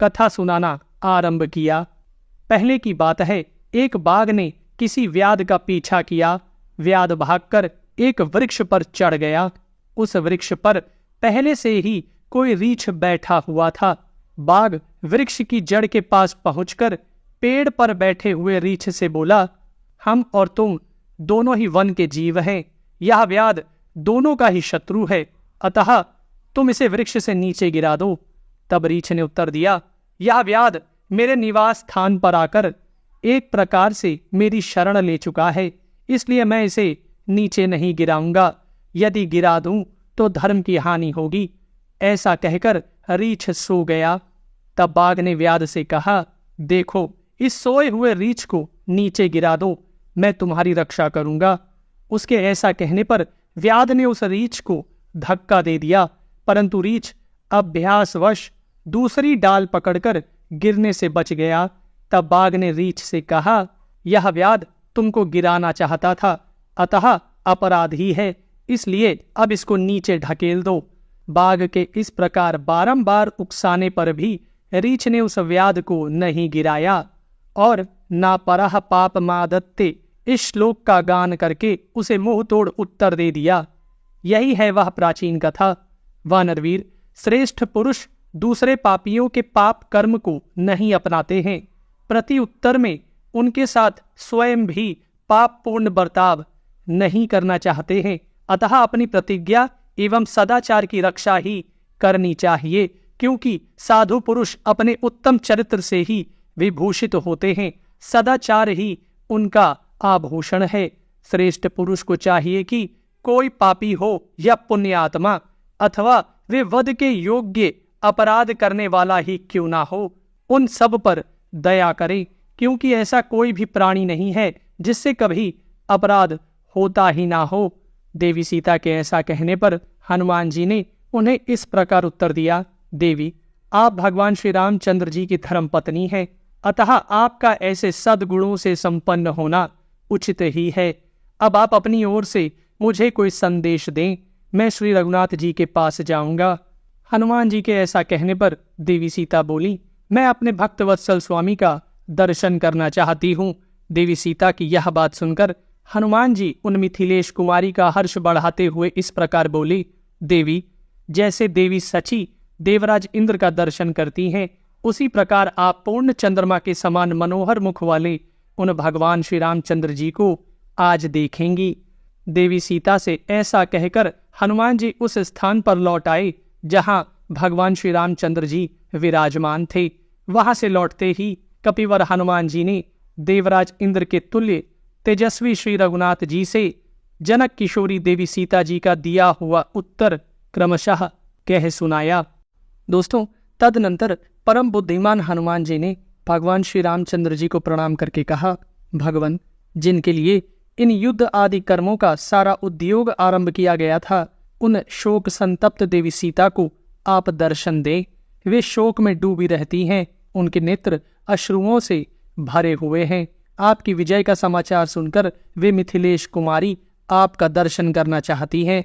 कथा सुनाना आरंभ किया। पहले की बात है, एक बाघ ने किसी व्याध का पीछा किया। व्याध भागकर एक वृक्ष पर चढ़ गया। उस वृक्ष पर पहले से ही कोई रीछ बैठा हुआ था। बाघ वृक्ष की जड़ के पास पहुंचकर पेड़ पर बैठे हुए रीछ से बोला, हम और तुम दोनों ही वन के जीव हैं। यह व्याध दोनों का ही शत्रु है, अतः तुम इसे वृक्ष से नीचे गिरा दो। तब रीछ ने उत्तर दिया, यह व्याध मेरे निवास स्थान पर आकर एक प्रकार से मेरी शरण ले चुका है, इसलिए मैं इसे नीचे नहीं गिराऊंगा। यदि गिरा दूं तो धर्म की हानि होगी। ऐसा कहकर रीछ सो गया। तब बाघ ने व्याध से कहा, देखो, इस सोए हुए रीछ को नीचे गिरा दो, मैं तुम्हारी रक्षा करूंगा। उसके ऐसा कहने पर व्याध ने उस रीछ को धक्का दे दिया, परंतु रीछ अभ्यासवश दूसरी डाल पकड़कर गिरने से बच गया। तब बाघ ने रीछ से कहा, यह व्याध तुमको गिराना चाहता था, अतः अपराधी है, इसलिए अब इसको नीचे ढकेल दो। बाघ के इस प्रकार बारंबार उकसाने पर भी रीछ ने उस व्याध को नहीं गिराया और ना परह पाप मादत्ते इस श्लोक का गान करके उसे मुंह तोड़ उत्तर दे दिया। यही है वह प्राचीन कथा। वानरवीर, श्रेष्ठ पुरुष दूसरे पापियों के पाप कर्म को नहीं अपनाते हैं, प्रति उत्तर में उनके साथ स्वयं भी पाप पूर्ण बर्ताव नहीं करना चाहते हैं, अतः अपनी प्रतिज्ञा एवं सदाचार की रक्षा ही करनी चाहिए, क्योंकि साधु पुरुष अपने उत्तम चरित्र से ही विभूषित होते हैं। सदाचार ही उनका आभूषण है। श्रेष्ठ पुरुष को चाहिए कि कोई पापी हो या पुण्यात्मा अथवा वे वध के योग्य अपराध करने वाला ही क्यों ना हो, उन सब पर दया करे, क्योंकि ऐसा कोई भी प्राणी नहीं है जिससे कभी अपराध होता ही ना हो। देवी सीता के ऐसा कहने पर हनुमान जी ने उन्हें इस प्रकार उत्तर दिया, देवी, आप भगवान श्री रामचंद्र जी की धर्मपत्नी हैं, अतः आपका ऐसे सद्गुणों से संपन्न होना उचित ही है। अब आप अपनी ओर से मुझे कोई संदेश दें, मैं श्री रघुनाथ जी के पास जाऊंगा। हनुमान जी के ऐसा कहने पर देवी सीता बोली, मैं अपने भक्त वत्सल स्वामी का दर्शन करना चाहती हूँ। देवी सीता की यह बात सुनकर हनुमान जी उन मिथिलेश कुमारी का हर्ष बढ़ाते हुए इस प्रकार बोली, देवी, जैसे देवी सची देवराज इंद्र का दर्शन करती हैं, उसी प्रकार आप पूर्ण चंद्रमा के समान मनोहर मुख वाले उन भगवान श्री रामचंद्र जी को आज देखेंगी। देवी सीता से ऐसा कहकर हनुमान जी उस स्थान पर लौट आए जहां भगवान श्री रामचंद्र जी विराजमान थे। वहां से लौटते ही कपिवर हनुमान जी ने देवराज इंद्र के तुल्य तेजस्वी श्री रघुनाथ जी से जनक किशोरी देवी सीता जी का दिया हुआ उत्तर क्रमशः कह सुनाया। दोस्तों, तदनंतर परम बुद्धिमान हनुमान जी ने भगवान श्री रामचंद्र जी को प्रणाम करके कहा, भगवान, जिनके लिए इन युद्ध आदि कर्मों का सारा उद्योग आरंभ किया गया था, उन शोक संतप्त देवी सीता को आप दर्शन दें। वे शोक में डूबी रहती हैं, उनके नेत्र अश्रुओं से भरे हुए हैं। आपकी विजय का समाचार सुनकर वे मिथिलेश कुमारी आपका दर्शन करना चाहती हैं।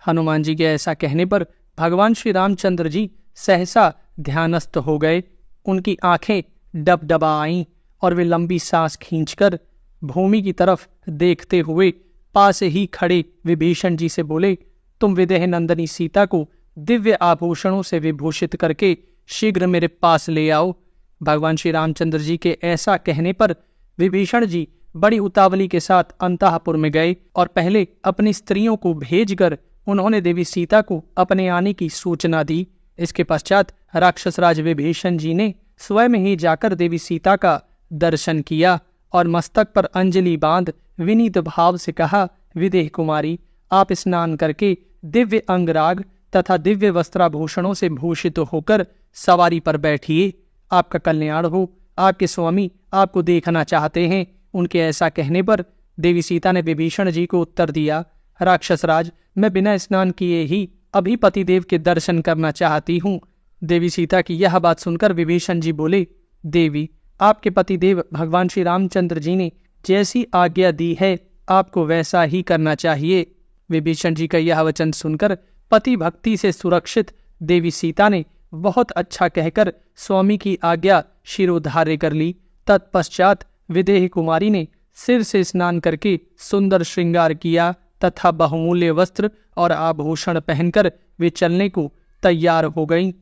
हनुमान जी के ऐसा कहने पर भगवान श्री रामचंद्र जी सहसा ध्यानस्थ हो गए। उनकी आंखें डबडबा आईं और वे लंबी सांस खींचकर भूमि की तरफ देखते हुए पास ही खड़े विभीषण जी से बोले, तुम विदेह नंदनी सीता को दिव्य आभूषणों से विभूषित करके शीघ्र मेरे पास ले आओ। भगवान श्री रामचंद्र जी के ऐसा कहने पर विभीषण जी बड़ी उतावली के साथ अंतःपुर में गए और पहले अपनी स्त्रियों को भेजकर उन्होंने देवी सीता को अपने आने की सूचना दी। इसके पश्चात राक्षसराज विभीषण जी ने स्वयं ही जाकर देवी सीता का दर्शन किया और मस्तक पर अंजलि बांध विनीत भाव से कहा, विदेह कुमारी, आप स्नान करके दिव्य अंगराग तथा दिव्य वस्त्राभूषणों से भूषित होकर सवारी पर बैठिए। आपका कल्याण हो, आपके स्वामी आपको देखना चाहते हैं। उनके ऐसा कहने पर देवी सीता ने विभीषण जी को उत्तर दिया, राक्षसराज, मैं बिना स्नान किए ही अभी पतिदेव के दर्शन करना चाहती हूँ। देवी सीता की यह बात सुनकर विभीषण जी बोले, देवी, आपके पतिदेव भगवान श्री रामचंद्र जी ने जैसी आज्ञा दी है आपको वैसा ही करना चाहिए। विभीषण जी का यह वचन सुनकर पति भक्ति से सुरक्षित देवी सीता ने बहुत अच्छा कहकर स्वामी की आज्ञा शिरोधार्य कर ली। तत्पश्चात विदेह कुमारी ने सिर से स्नान करके सुंदर श्रृंगार किया तथा बहुमूल्य वस्त्र और आभूषण पहनकर वे चलने को तैयार हो गईं।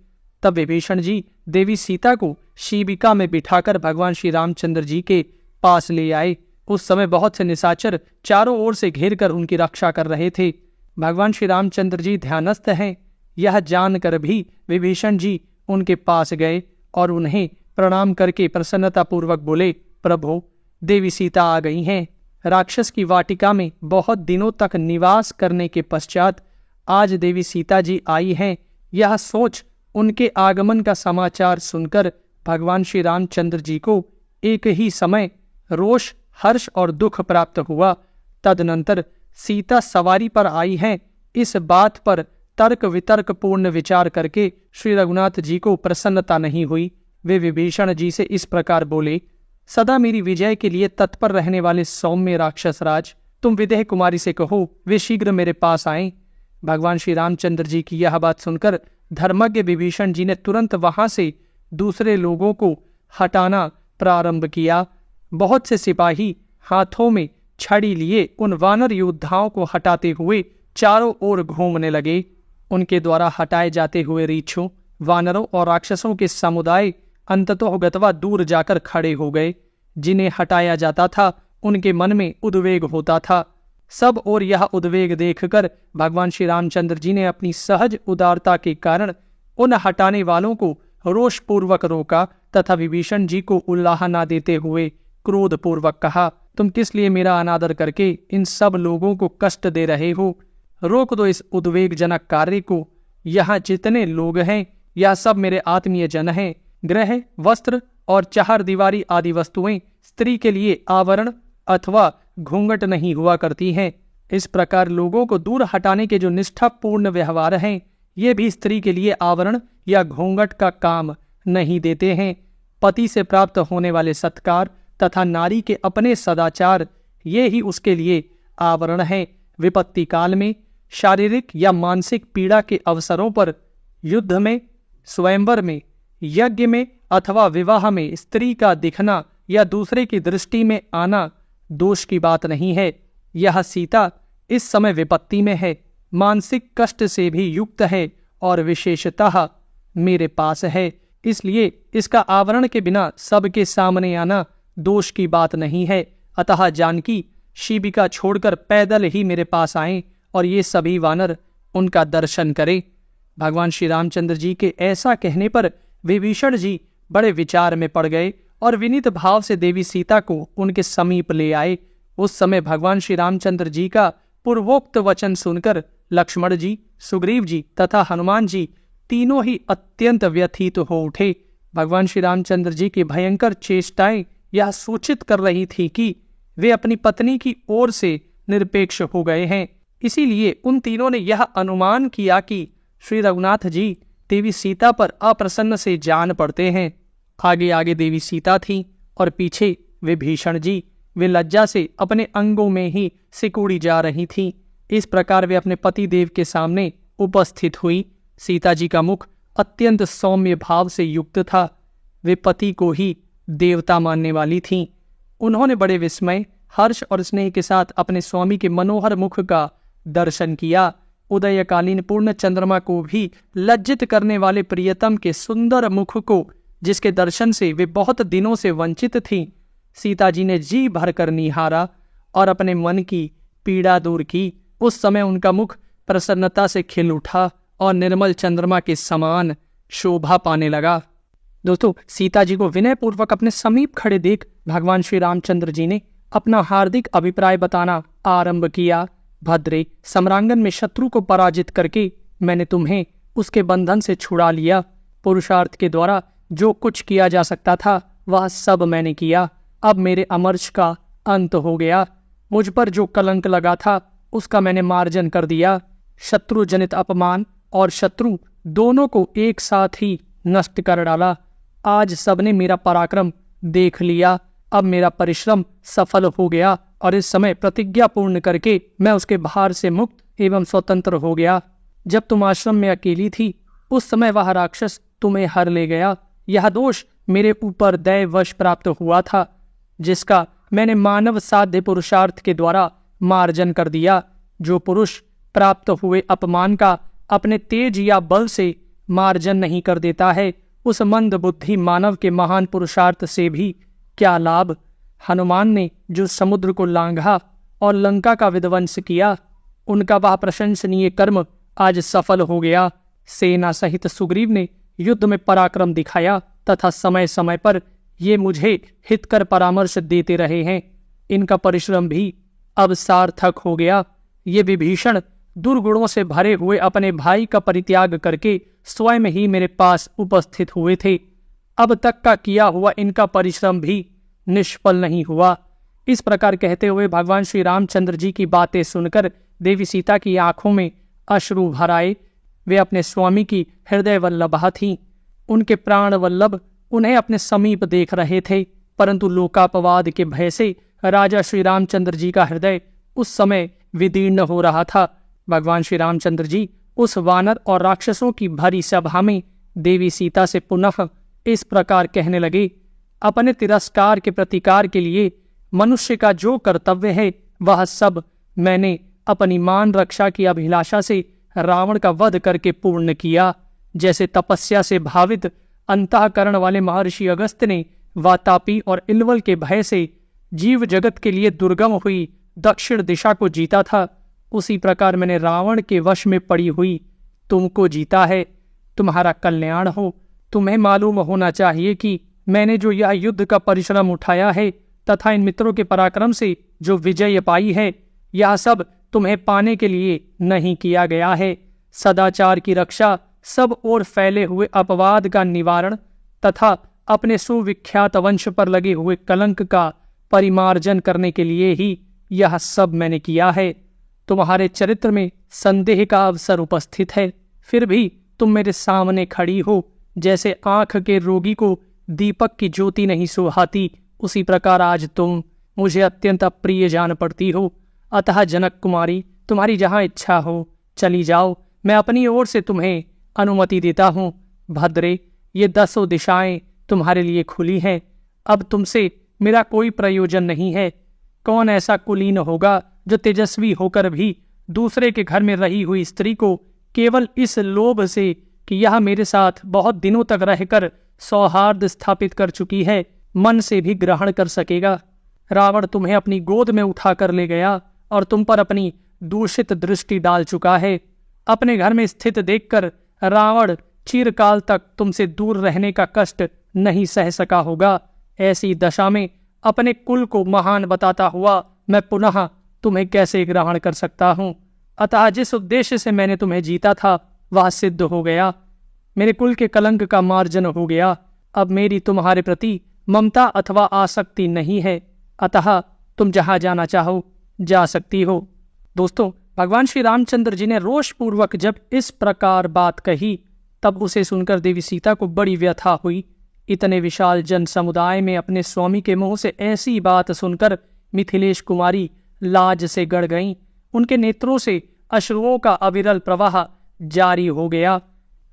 तब विभीषण जी देवी सीता को शिबिका में बिठाकर भगवान श्री रामचंद्र जी के पास ले आए। उस समय बहुत से निशाचर चारों ओर से घेर कर उनकी रक्षा कर रहे थे। भगवान श्री रामचंद्र जी ध्यानस्थ हैं, यह जानकर भी विभीषण जी उनके पास गए और उन्हें प्रणाम करके प्रसन्नता पूर्वक बोले, प्रभु, देवी सीता आ गई हैं। राक्षस की वाटिका में बहुत दिनों तक निवास करने के पश्चात आज देवी सीता जी आई हैं। यह सोच उनके आगमन का समाचार सुनकर भगवान श्री रामचंद्र जी को एक ही समय रोष, हर्ष और दुख प्राप्त हुआ। तदनंतर सीता सवारी पर आई हैं, इस बात पर तर्क वितर्क पूर्ण विचार करके श्री रघुनाथ जी को प्रसन्नता नहीं हुई। वे विभीषण जी से इस प्रकार बोले, सदा मेरी विजय के लिए तत्पर रहने वाले सौम्य राक्षस राज, तुम विदेह कुमारी से कहो वे शीघ्र मेरे पास आएं। भगवान श्री रामचंद्र जी की यह बात सुनकर धर्मज्ञ विभीषण जी ने तुरंत वहां से दूसरे लोगों को हटाना प्रारंभ किया। बहुत से सिपाही हाथों में छड़ी लिए उन वानर योद्धाओं को हटाते हुए चारों ओर घूमने लगे। उनके द्वारा हटाए जाते हुए रीछों, वानरों और राक्षसों के समुदाय अंततोगत्वा दूर जाकर खड़े हो गए। जिन्हें हटाया जाता था उनके मन में उद्वेग होता था। सब और यह उद्वेग देखकर भगवान श्री रामचंद्र जी ने अपनी सहज उदारता के कारण उन हटाने वालों को रोषपूर्वक रोका तथा विभीषण जी को उल्लाह देते हुए क्रोधपूर्वक कहा, तुम किस लिए मेरा अनादर करके इन सब लोगों को कष्ट दे रहे हो? रोक दो इस उद्वेगजनक कार्य को। यहाँ जितने लोग हैं यह सब मेरे आत्मीय जन हैं। ग्रह, वस्त्र और चार दीवारी आदि वस्तुएं स्त्री के लिए आवरण अथवा घूंघट नहीं हुआ करती हैं। इस प्रकार लोगों को दूर हटाने के जो निष्ठापूर्ण व्यवहार हैं, ये भी स्त्री के लिए आवरण या घूंघट का काम नहीं देते हैं। पति से प्राप्त होने वाले सत्कार तथा नारी के अपने सदाचार, ये ही उसके लिए आवरण हैं। विपत्ति काल में, शारीरिक या मानसिक पीड़ा के अवसरों पर, युद्ध में, स्वयंवर में, यज्ञ में अथवा विवाह में स्त्री का दिखना या दूसरे की दृष्टि में आना दोष की बात नहीं है। यह सीता इस समय विपत्ति में है, मानसिक कष्ट से भी युक्त है और विशेषतः मेरे पास है, इसलिए इसका आवरण के बिना सबके सामने आना दोष की बात नहीं है। अतः जानकी शिबिका छोड़कर पैदल ही मेरे पास आए और ये सभी वानर उनका दर्शन करें। भगवान श्री रामचंद्र जी के ऐसा कहने पर विभीषण जी बड़े विचार में पड़ गए और विनीत भाव से देवी सीता को उनके समीप ले आए। उस समय भगवान श्री रामचंद्र जी का पूर्वोक्त वचन सुनकर लक्ष्मण जी, सुग्रीव जी तथा हनुमान जी तीनों ही अत्यंत व्यथित हो उठे। भगवान श्री रामचंद्र जी की भयंकर चेष्टाएं यह सूचित कर रही थी कि वे अपनी पत्नी की ओर से निरपेक्ष हो गए हैं। इसीलिए उन तीनों ने यह अनुमान किया कि श्री रघुनाथ जी देवी सीता पर अप्रसन्न से जान पड़ते हैं। आगे आगे देवी सीता थी और पीछे विभीषण जी। वे लज्जा से अपने अंगों में ही सिकुड़ी जा रही थी। इस प्रकार वे अपने पति देव के सामने उपस्थित हुई। सीता जी का मुख अत्यंत सौम्य भाव से युक्त था। वे पति को ही देवता मानने वाली थीं। उन्होंने बड़े विस्मय, हर्ष और स्नेह के साथ अपने स्वामी के मनोहर मुख का दर्शन किया। उदयकालीन पूर्ण चंद्रमा को भी लज्जित करने वाले प्रियतम के सुंदर मुख को, जिसके दर्शन से वे बहुत दिनों से वंचित थीं, सीता जी ने जी भरकर निहारा और अपने मन की पीड़ा दूर की। उस समय उनका मुख प्रसन्नता से खिल उठा और निर्मल चंद्रमा के समान शोभा पाने लगा। दोस्तों, सीता जी को विनय पूर्वक अपने समीप खड़े देख भगवान श्री रामचंद्र जी ने अपना हार्दिक अभिप्राय बताना आरंभ किया। भद्रे, सम्रांगन में शत्रु को पराजित करके मैंने तुम्हें उसके बंधन से छुड़ा लिया। पुरुषार्थ के द्वारा जो कुछ किया जा सकता था वह सब मैंने किया। अब मेरे अमर्ष का अंत हो गया। मुझ पर जो कलंक लगा था उसका मैंने मार्जन कर दिया। शत्रु जनित अपमान और शत्रु दोनों को एक साथ ही नष्ट कर डाला। आज सबने मेरा पराक्रम देख लिया। अब मेरा परिश्रम सफल हो गया और इस समय प्रतिज्ञा पूर्ण करके मैं उसके भार से मुक्त एवं स्वतंत्र हो गया। जब तुम आश्रम में अकेली थी उस समय वह राक्षस तुम्हें हर ले गया। यह दोष मेरे ऊपर दैववश प्राप्त हुआ था, जिसका मैंने मानव साध्य पुरुषार्थ के द्वारा मार्जन कर दिया। जो पुरुष प्राप्त हुए अपमान का अपने तेज या बल से मार्जन नहीं कर देता है, उस मंद बुद्धि मानव के महान पुरुषार्थ से भी क्या लाभ। हनुमान ने जो समुद्र को लांघा और लंका का विध्वंस किया, उनका वह प्रशंसनीय कर्म आज सफल हो गया। सेना सहित सुग्रीव ने युद्ध में पराक्रम दिखाया तथा समय समय पर ये मुझे हितकर परामर्श देते रहे हैं। इनका परिश्रम भी अब सार्थक हो गया। ये विभीषण दुर्गुणों से भरे हुए अपने भाई का परित्याग करके स्वयं ही मेरे पास उपस्थित हुए थे। अब तक का किया हुआ इनका परिश्रम भी निष्फल नहीं हुआ। इस प्रकार कहते हुए भगवान श्री रामचंद्र जी की बातें सुनकर देवी सीता की आंखों में अश्रु भर आए। वे अपने स्वामी की हृदय वल्लभा थीं। उनके प्राण वल्लभ उन्हें अपने समीप देख रहे थे, परंतु लोकापवाद के भय से राजा श्री रामचंद्र जी का हृदय उस समय विदीर्ण हो रहा था। भगवान श्री रामचंद्र जी उस वानर और राक्षसों की भरी सभा में देवी सीता से पुनः इस प्रकार कहने लगे, अपने तिरस्कार के प्रतिकार के लिए मनुष्य का जो कर्तव्य है वह सब मैंने अपनी मान रक्षा की अभिलाषा से रावण का वध करके पूर्ण किया। जैसे तपस्या से भावित अंतःकरण वाले महर्षि अगस्त्य ने वातापी और इलवल के भय से जीव जगत के लिए दुर्गम हुई दक्षिण दिशा को जीता था, उसी प्रकार मैंने रावण के वश में पड़ी हुई तुमको जीता है। तुम्हारा कल्याण हो। तुम्हें मालूम होना चाहिए कि मैंने जो यह युद्ध का परिश्रम उठाया है तथा इन मित्रों के पराक्रम से जो विजय पाई है, यह सब तुम्हें पाने के लिए नहीं किया गया है। सदाचार की रक्षा, सब ओर फैले हुए अपवाद का निवारण तथा अपने सुविख्यात वंश पर लगे हुए कलंक का परिमार्जन करने के लिए ही यह सब मैंने किया है। तुम्हारे चरित्र में संदेह का अवसर उपस्थित है, फिर भी तुम मेरे सामने खड़ी हो। जैसे आंख के रोगी को दीपक की ज्योति नहीं सुहाती, उसी प्रकार आज तुम मुझे अत्यंत अप्रिय जान पड़ती हो। अतः जनक कुमारी, तुम्हारी जहां इच्छा हो चली जाओ, मैं अपनी ओर से तुम्हें अनुमति देता हूँ। भद्रे, ये 10 दिशाएं तुम्हारे लिए खुली हैं। अब तुमसे मेरा कोई प्रयोजन नहीं है। कौन ऐसा कुलीन होगा जो तेजस्वी होकर भी दूसरे के घर में रही हुई स्त्री को केवल इस लोभ से कि यह मेरे साथ बहुत दिनों तक रहकर सौहार्द स्थापित कर चुकी है, मन से भी ग्रहण कर सकेगा। रावण तुम्हें अपनी गोद में उठा कर ले गया और तुम पर अपनी दूषित दृष्टि डाल चुका है। अपने घर में स्थित देखकर रावण चिरकाल तक तुमसे दूर रहने का कष्ट नहीं सह सका होगा। ऐसी दशा में अपने कुल को महान बताता हुआ मैं पुनः तुम्हें कैसे ग्रहण कर सकता हूँ। अतः जिस उद्देश्य से मैंने तुम्हें जीता था वह सिद्ध हो गया। मेरे कुल के कलंक का मार्जन हो गया। अब मेरी तुम्हारे प्रति ममता अथवा आसक्ति नहीं है, अतः तुम जहां जाना चाहो जा सकती हो। दोस्तों, भगवान श्री रामचंद्र जी ने रोषपूर्वक जब इस प्रकार बात कही, तब उसे सुनकर देवी सीता को बड़ी व्यथा हुई। इतने विशाल जन समुदाय में अपने स्वामी के मुंह से ऐसी बात सुनकर मिथिलेश कुमारी लाज से गड़ गईं। उनके नेत्रों से अश्रुओं का अविरल प्रवाह जारी हो गया।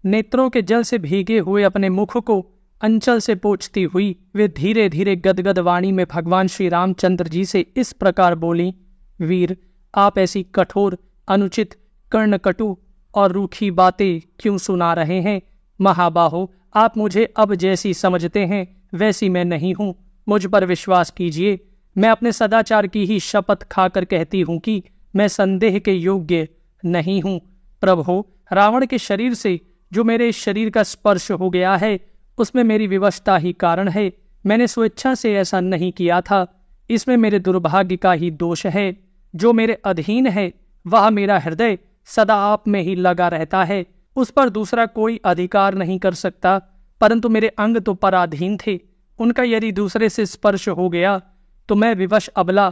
नेत्रों के जल से भीगे हुए अपने मुख को अंचल से पोंछती हुई वे धीरे धीरे गदगद वाणी में भगवान श्री रामचंद्र जी से इस प्रकार बोली, वीर, आप ऐसी कठोर, अनुचित, कर्णकटु और रूखी बातें क्यों सुना रहे हैं? महाबाहो, आप मुझे अब जैसी समझते हैं वैसी मैं नहीं हूँ। मुझ पर विश्वास कीजिए। मैं अपने सदाचार की ही शपथ खाकर कहती हूँ कि मैं संदेह के योग्य नहीं हूँ। प्रभो, रावण के शरीर से जो मेरे शरीर का स्पर्श हो गया है, उसमें मेरी विवशता ही कारण है। मैंने स्वेच्छा से ऐसा नहीं किया था। इसमें मेरे दुर्भाग्य का ही दोष है। जो मेरे अधीन है वह मेरा हृदय सदा आप में ही लगा रहता है, उस पर दूसरा कोई अधिकार नहीं कर सकता। परंतु मेरे अंग तो पराधीन थे, उनका यदि दूसरे से स्पर्श हो गया तो मैं विवश अबला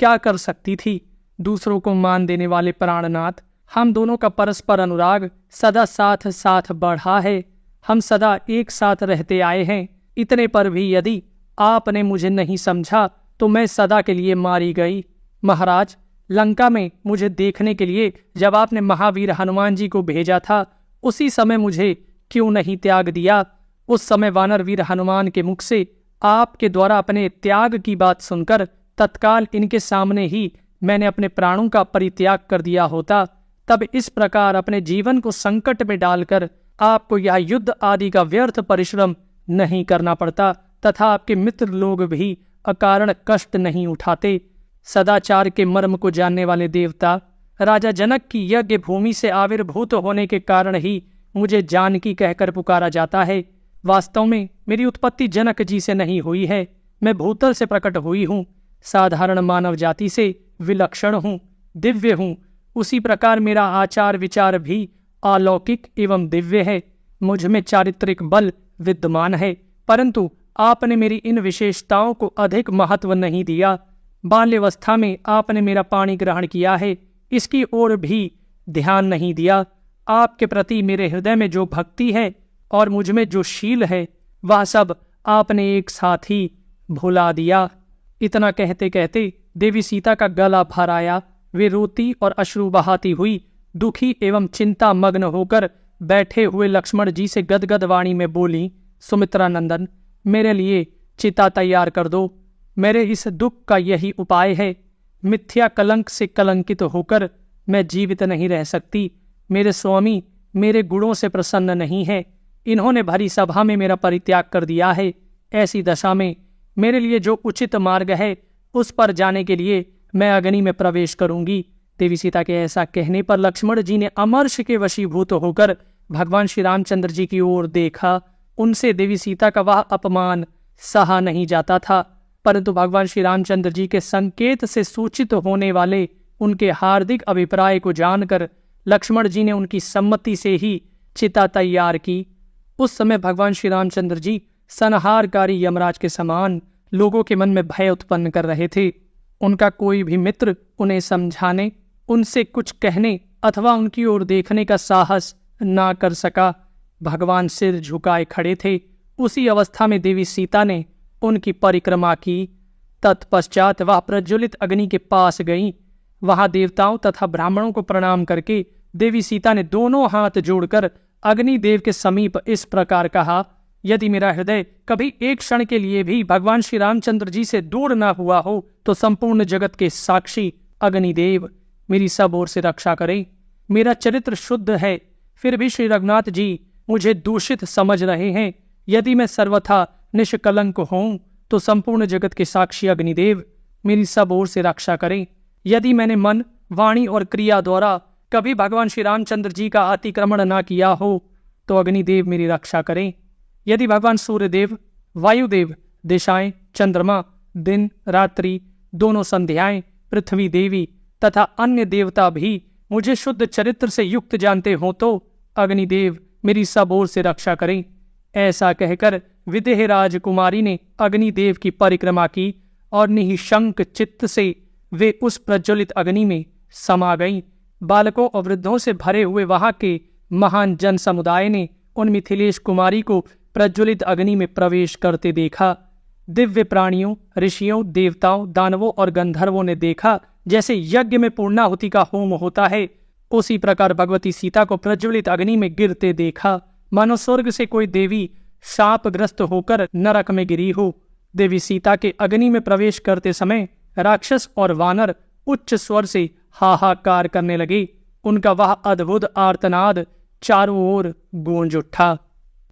क्या कर सकती थी? दूसरों को मान देने वाले प्राणनाथ, हम दोनों का परस्पर अनुराग सदा साथ साथ बढ़ा है। हम सदा एक साथ रहते आए हैं। इतने पर भी यदि आपने मुझे नहीं समझा तो मैं सदा के लिए मारी गई। महाराज, लंका में मुझे देखने के लिए जब आपने महावीर हनुमान जी को भेजा था, उसी समय मुझे क्यों नहीं त्याग दिया? उस समय वानर वीर हनुमान के मुख से आपके द्वारा अपने त्याग की बात सुनकर तत्काल इनके सामने ही मैंने अपने प्राणों का परित्याग कर दिया होता, तब इस प्रकार अपने जीवन को संकट में डालकर आपको यह युद्ध आदि का व्यर्थ परिश्रम नहीं करना पड़ता तथा आपके मित्र लोग भी अकारण कष्ट नहीं उठाते। सदाचार के मर्म को जानने वाले देवता, राजा जनक की यज्ञ भूमि से आविर्भूत होने के कारण ही मुझे जानकी कहकर पुकारा जाता है। वास्तव में मेरी उत्पत्ति जनक जी से नहीं हुई है, मैं भूतल से प्रकट हुई हूँ। साधारण मानव जाति से विलक्षण हूँ, दिव्य हूँ। उसी प्रकार मेरा आचार विचार भी अलौकिक एवं दिव्य है। मुझ में चारित्रिक बल विद्यमान है, परंतु आपने मेरी इन विशेषताओं को अधिक महत्व नहीं दिया। बाल्यावस्था में आपने मेरा पाणी ग्रहण किया है, इसकी ओर भी ध्यान नहीं दिया। आपके प्रति मेरे हृदय में जो भक्ति है और मुझ में जो शील है, वह सब आपने एक साथ ही भुला दिया। इतना कहते कहते देवी सीता का गला भर आया। वे रोती और अश्रु बहाती हुई दुखी एवं चिंता मग्न होकर बैठे हुए लक्ष्मण जी से गदगद वाणी में बोली, सुमित्रा नंदन, मेरे लिए चिता तैयार कर दो। मेरे इस दुख का यही उपाय है। मिथ्या कलंक से कलंकित होकर मैं जीवित नहीं रह सकती। मेरे स्वामी मेरे गुणों से प्रसन्न नहीं है, इन्होंने भरी सभा में मेरा परित्याग कर दिया है। ऐसी दशा में मेरे लिए जो उचित मार्ग है उस पर जाने के लिए मैं अग्नि में प्रवेश करूंगी। देवी सीता के ऐसा कहने पर लक्ष्मण जी ने अमर्ष के वशीभूत होकर भगवान श्री रामचंद्र जी की ओर देखा। उनसे देवी सीता का वह अपमान सहा नहीं जाता था, परंतु भगवान श्री रामचंद्र जी के संकेत से सूचित होने वाले उनके हार्दिक अभिप्राय को जानकर लक्ष्मण जी ने उनकी सम्मति से ही चिता तैयार की। उस समय भगवान श्री रामचंद्र जी संहारकारी यमराज के समान लोगों के मन में भय उत्पन्न कर रहे थे। उनका कोई भी मित्र उन्हें समझाने, उनसे कुछ कहने अथवा उनकी ओर देखने का साहस ना कर सका। भगवान सिर झुकाए खड़े थे। उसी अवस्था में देवी सीता ने उनकी परिक्रमा की। तत्पश्चात वह प्रज्वलित अग्नि के पास गईं। वहां देवताओं तथा ब्राह्मणों को प्रणाम करके देवी सीता ने दोनों हाथ जोड़कर अग्निदेव के समीप इस प्रकार कहा, यदि मेरा हृदय कभी एक क्षण के लिए भी भगवान श्री रामचंद्र जी से दूर न हुआ हो तो संपूर्ण जगत के साक्षी अग्निदेव मेरी सब ओर से रक्षा करें। मेरा चरित्र शुद्ध है, फिर भी श्री रघुनाथ जी मुझे दूषित समझ रहे हैं। यदि मैं सर्वथा निष्कलंक हूं तो संपूर्ण जगत के साक्षी अग्निदेव मेरी सब ओर से रक्षा करें। यदि मैंने मन, वाणी और क्रिया द्वारा कभी भगवान श्री रामचंद्र जी का अतिक्रमण न किया हो तो अग्निदेव मेरी रक्षा करें। यदि भगवान सूर्यदेव, वायुदेव, दिशाएं, चंद्रमा, दिन रात्रि, दोनों संध्याएं, पृथ्वी देवी तथा अन्य देवता भी मुझे शुद्ध चरित्र से युक्त जानते हो तो अग्निदेव मेरी सब ओर से रक्षा करें। ऐसा कहकर विदेह राजकुमारी ने अग्निदेव की परिक्रमा की और निःशंक चित्त से वे उस प्रज्वलित अग्नि में समा गईं। बालकों और वृद्धों से भरे हुए वहां के महान जन समुदाय ने उन मिथिलेश कुमारी को प्रज्वलित अग्नि में प्रवेश करते देखा। दिव्य प्राणियों, ऋषियों, देवताओं, दानवों और गंधर्वों ने देखा जैसे यज्ञ में पूर्णाहुति का होम होता है, उसी प्रकार भगवती सीता को प्रज्वलित अग्नि में गिरते देखा, मानो स्वर्ग से कोई देवी शापग्रस्त होकर नरक में गिरी हो। देवी सीता के अग्नि में प्रवेश करते समय राक्षस और वानर उच्च स्वर से हाहाकार करने लगे। उनका वह अद्भुत आर्तनाद चारों ओर गूंज उठा।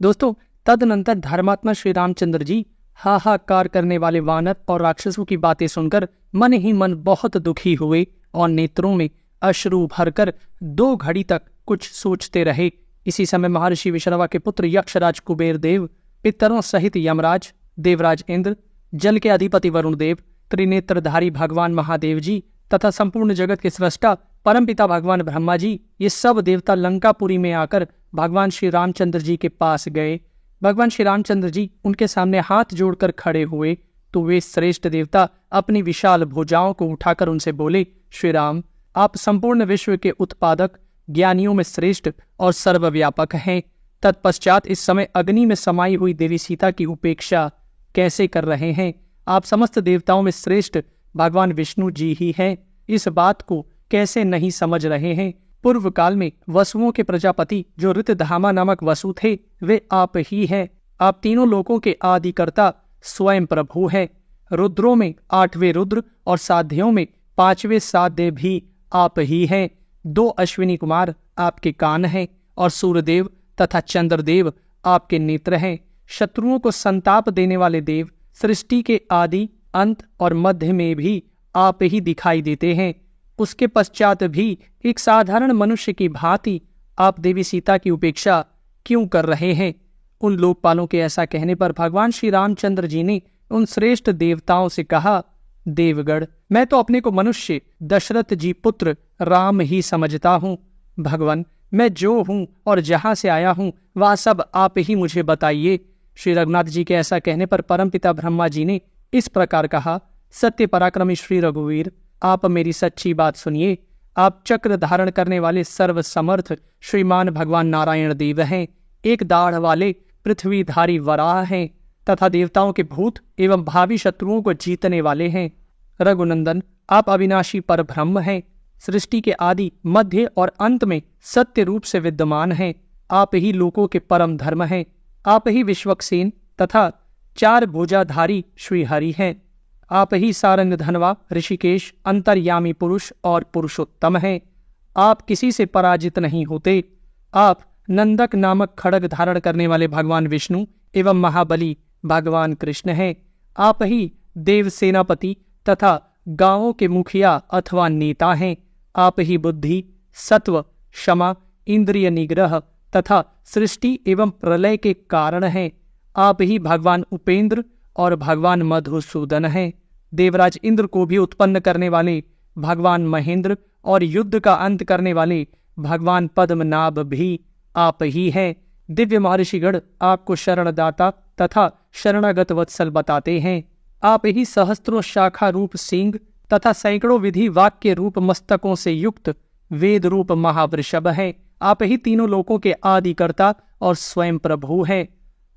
दोस्तों, तदनंतर धर्मात्मा श्री रामचंद्र जी हाहाकार करने वाले वानर और राक्षसों की बातें सुनकर मन ही मन बहुत दुखी हुए और नेत्रों में अश्रु भरकर 2 घड़ी तक कुछ सोचते रहे। इसी समय महर्षि विश्रवा के पुत्र यक्षराज कुबेर देव, पितरों सहित यमराज, देवराज इंद्र, जल के अधिपति वरुण देव, त्रिनेत्रधारी भगवान महादेव जी तथा संपूर्ण जगत के सृष्टा परमपिता भगवान ब्रह्मा जी, ये सब देवता लंकापुरी में आकर भगवान श्री रामचंद्र जी के पास गए। भगवान श्री रामचंद्र जी उनके सामने हाथ जोड़कर खड़े हुए तो वे श्रेष्ठ देवता अपनी विशाल भुजाओं को उठाकर उनसे बोले, श्री राम, आप संपूर्ण विश्व के उत्पादक, ज्ञानियों में श्रेष्ठ और सर्वव्यापक हैं। तत्पश्चात इस समय अग्नि में समाई हुई देवी सीता की उपेक्षा कैसे कर रहे हैं? आप समस्त देवताओं में श्रेष्ठ भगवान विष्णु जी ही हैं। इस बात को कैसे नहीं समझ रहे हैं? पूर्व काल में वसुओं के प्रजापति जो ऋतधामा नामक वसु थे वे आप ही हैं। आप तीनों लोकों के आदिकर्ता स्वयं प्रभु हैं। रुद्रों में 8वें रुद्र और साध्यों में 5वें साध्य भी आप ही हैं। 2 अश्विनी कुमार आपके कान हैं और सूर्यदेव तथा चंद्रदेव आपके नेत्र हैं। शत्रुओं को संताप देने वाले देव सृष्टि के आदि, अंत और मध्य में भी आप ही दिखाई देते हैं। उसके पश्चात भी एक साधारण मनुष्य की भांति आप देवी सीता की उपेक्षा क्यों कर रहे हैं? उन लोकपालों के ऐसा कहने पर भगवान श्री रामचंद्र जी ने उन श्रेष्ठ देवताओं से कहा, देवगण, मैं तो अपने को मनुष्य दशरथ जी पुत्र राम ही समझता हूँ। भगवान, मैं जो हूँ और जहाँ से आया हूँ वह सब आप ही मुझे बताइए। श्री रघुनाथ जी के ऐसा कहने पर परमपिता ब्रह्मा जी ने इस प्रकार कहा, सत्य पराक्रमी श्री रघुवीर, आप मेरी सच्ची बात सुनिए। आप चक्र धारण करने वाले सर्व समर्थ श्रीमान भगवान नारायण देव हैं। एक दाढ़ वाले पृथ्वीधारी वराह हैं तथा देवताओं के भूत एवं भावी शत्रुओं को जीतने वाले हैं। रघुनंदन, आप अविनाशी पर ब्रह्म हैं। सृष्टि के आदि, मध्य और अंत में सत्य रूप से विद्यमान हैं। आप ही लोकों के परम धर्म हैं। आप ही विश्वक्सेन तथा 4 भुजाधारी श्रीहरि हैं। आप ही सारंग धनवा, ऋषिकेश, अंतर्यामी पुरुष और पुरुषोत्तम हैं। आप किसी से पराजित नहीं होते। आप नंदक नामक खड्ग धारण करने वाले भगवान विष्णु एवं महाबली भगवान कृष्ण हैं। आप ही देव सेनापति तथा गांवों के मुखिया अथवा नेता हैं। आप ही बुद्धि, सत्व, क्षमा, इंद्रिय निग्रह तथा सृष्टि एवं प्रलय के कारण हैं। आप ही भगवान उपेंद्र और भगवान मधुसूदन हैं। देवराज इंद्र को भी उत्पन्न करने वाले भगवान महेंद्र और युद्ध का अंत करने वाले भगवान पद्मनाभ भी आप ही हैं। दिव्य महर्षिगण आपको शरणदाता तथा शरणागत वत्सल बताते हैं। आप ही सहस्त्रों शाखा रूप सिंह तथा सैकड़ों विधि वाक्य रूप मस्तकों से युक्त वेद रूप महावृषभ हैं। आप ही तीनों लोकों के आदिकर्ता और स्वयं प्रभु हैं।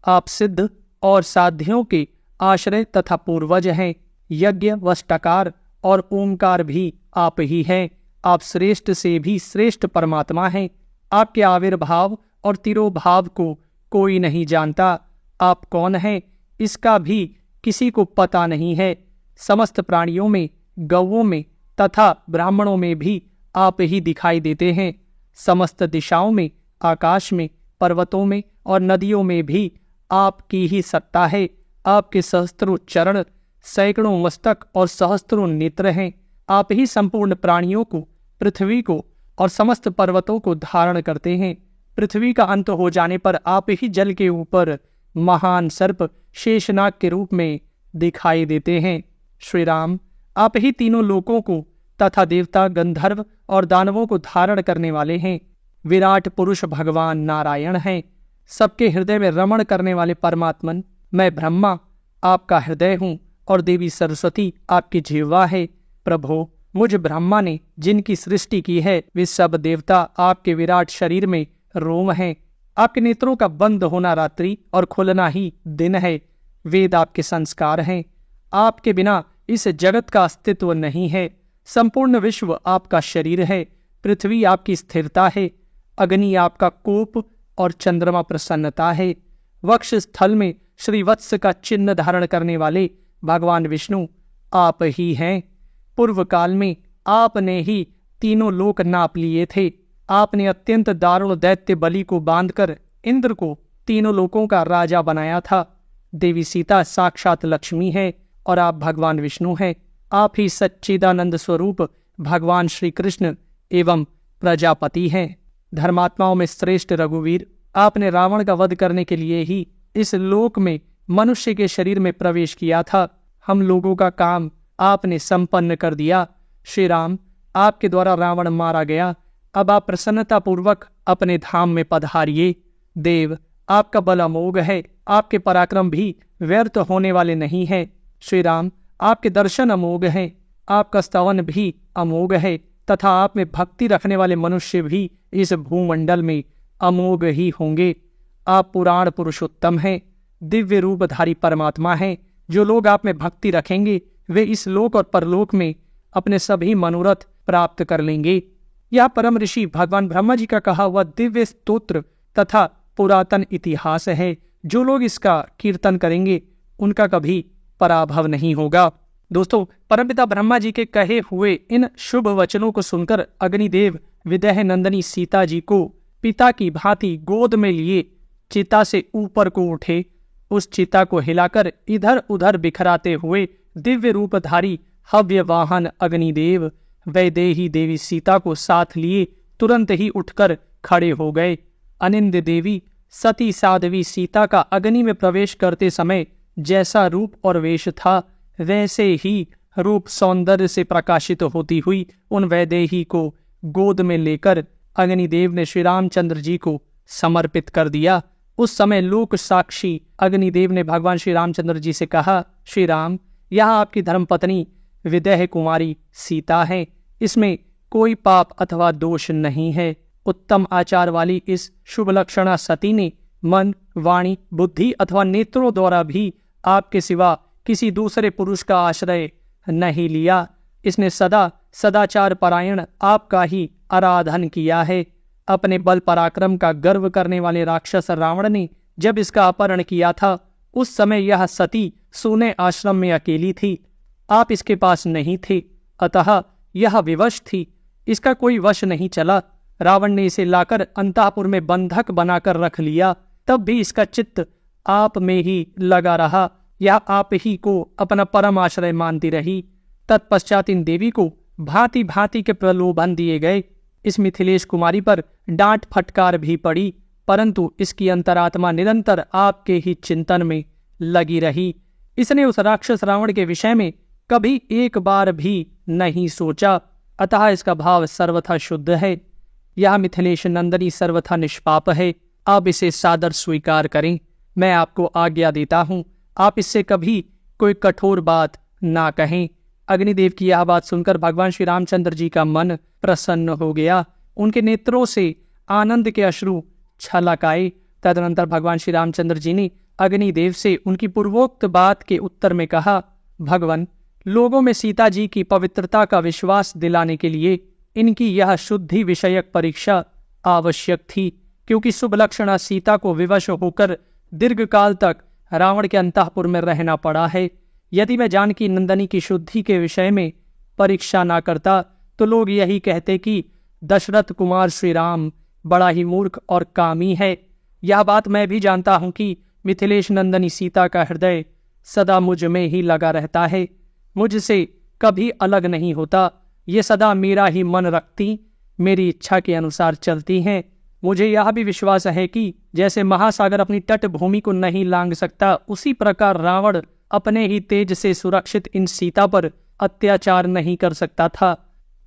आप सिद्ध और साध्यों के आश्रय तथा पूर्वज हैं। यज्ञ, वष्टकार और ओंकार भी आप ही हैं। आप श्रेष्ठ से भी श्रेष्ठ परमात्मा हैं। आपके आविर्भाव और तिरोभाव को कोई नहीं जानता। आप कौन हैं इसका भी किसी को पता नहीं है। समस्त प्राणियों में, गौओं में तथा ब्राह्मणों में भी आप ही दिखाई देते हैं। समस्त दिशाओं में, आकाश में, पर्वतों में और नदियों में भी आपकी ही सत्ता है। आपके सहस्त्रों चरण, सैकड़ों मस्तक और सहस्त्रों नेत्र हैं। आप ही संपूर्ण प्राणियों को, पृथ्वी को और समस्त पर्वतों को धारण करते हैं। पृथ्वी का अंत हो जाने पर आप ही जल के ऊपर महान सर्प शेषनाग के रूप में दिखाई देते हैं। श्री राम, आप ही तीनों लोकों को तथा देवता, गंधर्व और दानवों को धारण करने वाले हैं। विराट पुरुष भगवान नारायण हैं। सबके हृदय में रमण करने वाले परमात्मन, मैं ब्रह्मा आपका हृदय हूँ और देवी सरस्वती आपकी जिह्वा है। प्रभो, मुझ ब्रह्मा ने जिनकी सृष्टि की है वे सब देवता आपके विराट शरीर में रोम हैं। आपके नेत्रों का बंद होना रात्रि और खुलना ही दिन है। वेद आपके संस्कार हैं। आपके बिना इस जगत का अस्तित्व नहीं है। संपूर्ण विश्व आपका शरीर है। पृथ्वी आपकी स्थिरता है। अग्नि आपका कोप और चंद्रमा प्रसन्नता है। वक्ष स्थल में श्रीवत्स का चिन्ह धारण करने वाले भगवान विष्णु आप ही हैं। पूर्व काल में आपने ही तीनों लोक नाप लिए थे। आपने अत्यंत दारुण दैत्य बलि को बांधकर इंद्र को तीनों लोकों का राजा बनाया था। देवी सीता साक्षात लक्ष्मी है और आप भगवान विष्णु हैं। आप ही सच्चिदानंद स्वरूप भगवान श्री कृष्ण एवं प्रजापति हैं। धर्मात्माओं में श्रेष्ठ रघुवीर, आपने रावण का वध करने के लिए ही इस लोक में मनुष्य के शरीर में प्रवेश किया था। हम लोगों का काम आपने संपन्न कर दिया। श्री राम, आपके द्वारा रावण मारा गया। अब आप प्रसन्नता पूर्वक अपने धाम में पधारिए। देव, आपका बल अमोघ है। आपके पराक्रम भी व्यर्थ होने वाले नहीं है। श्री राम, आपके दर्शन अमोघ हैं। आपका स्तवन भी अमोघ है तथा आप में भक्ति रखने वाले मनुष्य भी इस भूमंडल में अमोघ ही होंगे। आप पुराण पुरुषोत्तम हैं। दिव्य रूपधारी परमात्मा हैं। जो लोग आप में भक्ति रखेंगे वे इस लोक और परलोक में अपने सभी मनोरथ प्राप्त कर लेंगे। यह परम ऋषि भगवान ब्रह्मा जी का कहा हुआ दिव्य स्तोत्र तथा पुरातन इतिहास है। जो लोग इसका कीर्तन करेंगे उनका कभी पराभव नहीं होगा। दोस्तों, परमपिता ब्रह्मा जी के कहे हुए इन शुभ वचनों को सुनकर अग्निदेव विदेह नंदनी सीता जी को पिता की भांति गोद में लिए चिता से ऊपर को उठे। उस चिता को हिलाकर इधर उधर बिखराते हुए दिव्य रूपधारी हव्य वाहन अग्निदेव वैदेही देवी सीता को साथ लिए तुरंत ही उठकर खड़े हो गए। अनिंद देवी सती साध्वी सीता का अग्नि में प्रवेश करते समय जैसा रूप और वेश था, वैसे ही रूप सौंदर्य से प्रकाशित होती हुई उन वैदेही को गोद में लेकर अग्निदेव ने श्री रामचंद्र जी को समर्पित कर दिया। उस समय लोक साक्षी अग्निदेव ने भगवान श्री रामचंद्र जी से कहा, श्री राम, यहाँ आपकी धर्मपत्नी विदेह कुमारी सीता है, इसमें कोई पाप अथवा दोष नहीं है। उत्तम आचार वाली इस शुभ लक्षणा सती ने मन, वाणी, बुद्धि अथवा नेत्रों द्वारा भी आपके सिवा किसी दूसरे पुरुष का आश्रय नहीं लिया। इसने सदा सदाचार परायण आपका ही आराधन किया है। अपने बल पराक्रम का गर्व करने वाले राक्षस रावण ने जब इसका अपहरण किया था, उस समय यह सती सूने आश्रम में अकेली थी। आप इसके पास नहीं थे, अतः यह विवश थी। इसका कोई वश नहीं चला। रावण ने इसे लाकर अंतःपुर में बंधक बनाकर रख लिया। तब भी इसका चित्त आप में ही लगा रहा। यह आप ही को अपना परम आश्रय मानती रही। तत्पश्चात इन देवी को भांति भांति के प्रलोभन दिए गए। इस मिथिलेश कुमारी पर डांट फटकार भी पड़ी, परंतु इसकी अंतरात्मा निरंतर आपके ही चिंतन में लगी रही। इसने उस राक्षस रावण के विषय में कभी एक बार भी नहीं सोचा, अतः इसका भाव सर्वथा शुद्ध है। यह मिथिलेश नंदनी सर्वथा निष्पाप है। आप इसे सादर स्वीकार करें। मैं आपको आज्ञा देता हूँ, आप इससे कभी कोई कठोर बात ना कहें। अग्निदेव की यह बात सुनकर भगवान श्री रामचंद्र जी का मन प्रसन्न हो गया। उनके नेत्रों से आनंद के अश्रु छलक आए। तदनंतर भगवान श्री रामचंद्र जी ने अग्निदेव से उनकी पूर्वोक्त बात के उत्तर में कहा, भगवान, लोगों में सीता जी की पवित्रता का विश्वास दिलाने के लिए इनकी यह शुद्धि विषयक परीक्षा आवश्यक थी, क्योंकि शुभ लक्षणा सीता को विवश होकर दीर्घ काल तक रावण के अंतःपुर में रहना पड़ा है। यदि मैं जानकी नंदनी की शुद्धि के विषय में परीक्षा ना करता तो लोग यही कहते कि दशरथ कुमार श्री राम बड़ा ही मूर्ख और कामी है। यह बात मैं भी जानता हूं कि मिथिलेश नंदनी सीता का हृदय सदा मुझ में ही लगा रहता है, मुझसे कभी अलग नहीं होता। ये सदा मेरा ही मन रखती, मेरी इच्छा के अनुसार चलती हैं। मुझे यह भी विश्वास है कि जैसे महासागर अपनी तटभूमि को नहीं लांघ सकता, उसी प्रकार रावण अपने ही तेज से सुरक्षित इन सीता पर अत्याचार नहीं कर सकता था।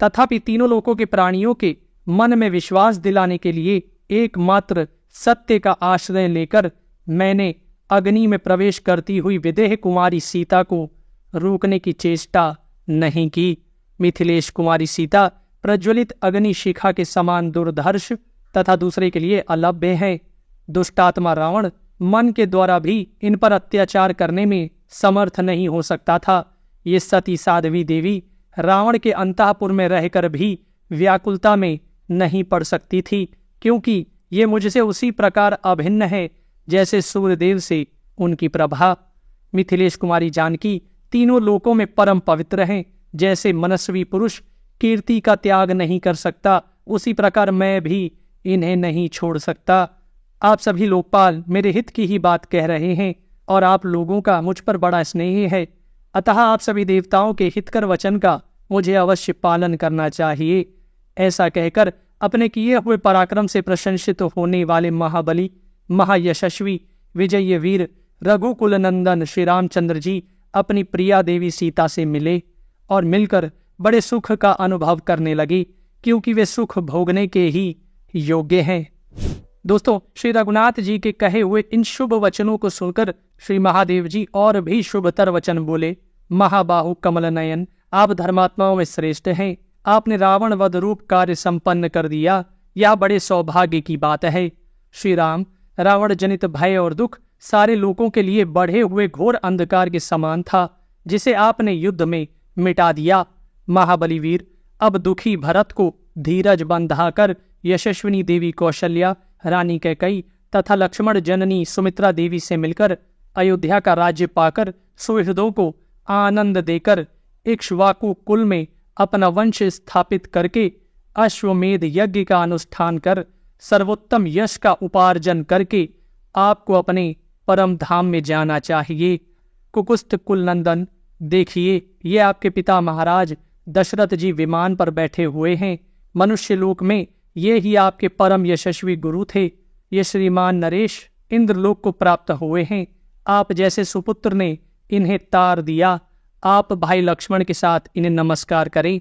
तथापि तीनों लोकों के प्राणियों के मन में विश्वास दिलाने के लिए एकमात्र सत्य का आश्रय लेकर मैंने अग्नि में प्रवेश करती हुई विदेह कुमारी सीता को रोकने की चेष्टा नहीं की। मिथिलेश कुमारी सीता प्रज्वलित अग्नि शिखा के समान दुर्धर्ष तथा दूसरे के लिए अलभ्य है। दुष्टात्मा रावण मन के द्वारा भी इन पर अत्याचार करने में समर्थ नहीं हो सकता था। ये सती साध्वी देवी रावण के अंतःपुर में रहकर भी व्याकुलता में नहीं पड़ सकती थी, क्योंकि ये मुझसे उसी प्रकार अभिन्न है जैसे सूर्यदेव से उनकी प्रभा। मिथिलेश कुमारी जानकी तीनों लोकों में परम पवित्र हैं। जैसे मनस्वी पुरुष कीर्ति का त्याग नहीं कर सकता, उसी प्रकार मैं भी इन्हें नहीं छोड़ सकता। आप सभी लोकपाल मेरे हित की ही बात कह रहे हैं और आप लोगों का मुझ पर बड़ा स्नेह है, अतः आप सभी देवताओं के हितकर वचन का मुझे अवश्य पालन करना चाहिए। ऐसा कहकर अपने किए हुए पराक्रम से प्रशंसित होने वाले महाबली, महायशस्वी, विजयी वीर रघुकुल नंदन श्री रामचंद्र जी अपनी प्रिया देवी सीता से मिले और मिलकर बड़े सुख का अनुभव करने लगे, क्योंकि वे सुख भोगने के ही योग्य हैं। दोस्तों, श्री रघुनाथ जी के कहे हुए इन शुभ वचनों को सुनकर श्री महादेव जी और भी शुभतर वचन बोले। महाबाहु कमल नयन, आप धर्मात्माओं में श्रेष्ठ हैं। आपने रावण वध रूप कार्य संपन्न कर दिया, यह बड़े सौभाग्य की बात है। श्री राम, रावण जनित भय और दुख सारे लोगों के लिए बढ़े हुए घोर अंधकार के समान था, जिसे आपने युद्ध में मिटा दिया। महाबली वीर, अब दुखी भरत को धीरज बंधाकर यशस्विनी देवी कौशल्या, रानी कैकेयी तथा लक्ष्मण जननी सुमित्रा देवी से मिलकर अयोध्या का राज्य पाकर सुहृदों को आनंद देकर इक्ष्वाकु कुल में अपना वंश स्थापित करके अश्वमेध यज्ञ का अनुष्ठान कर सर्वोत्तम यश का उपार्जन करके आपको अपने परम धाम में जाना चाहिए। कुकुस्त कुल नंदन, देखिए ये आपके पिता महाराज दशरथ जी विमान पर बैठे हुए हैं। मनुष्य लोक में ये ही आपके परम यशस्वी गुरु थे। ये श्रीमान नरेश इंद्रलोक को प्राप्त हुए हैं। आप जैसे सुपुत्र ने इन्हें तार दिया। आप भाई लक्ष्मण के साथ इन्हें नमस्कार करें।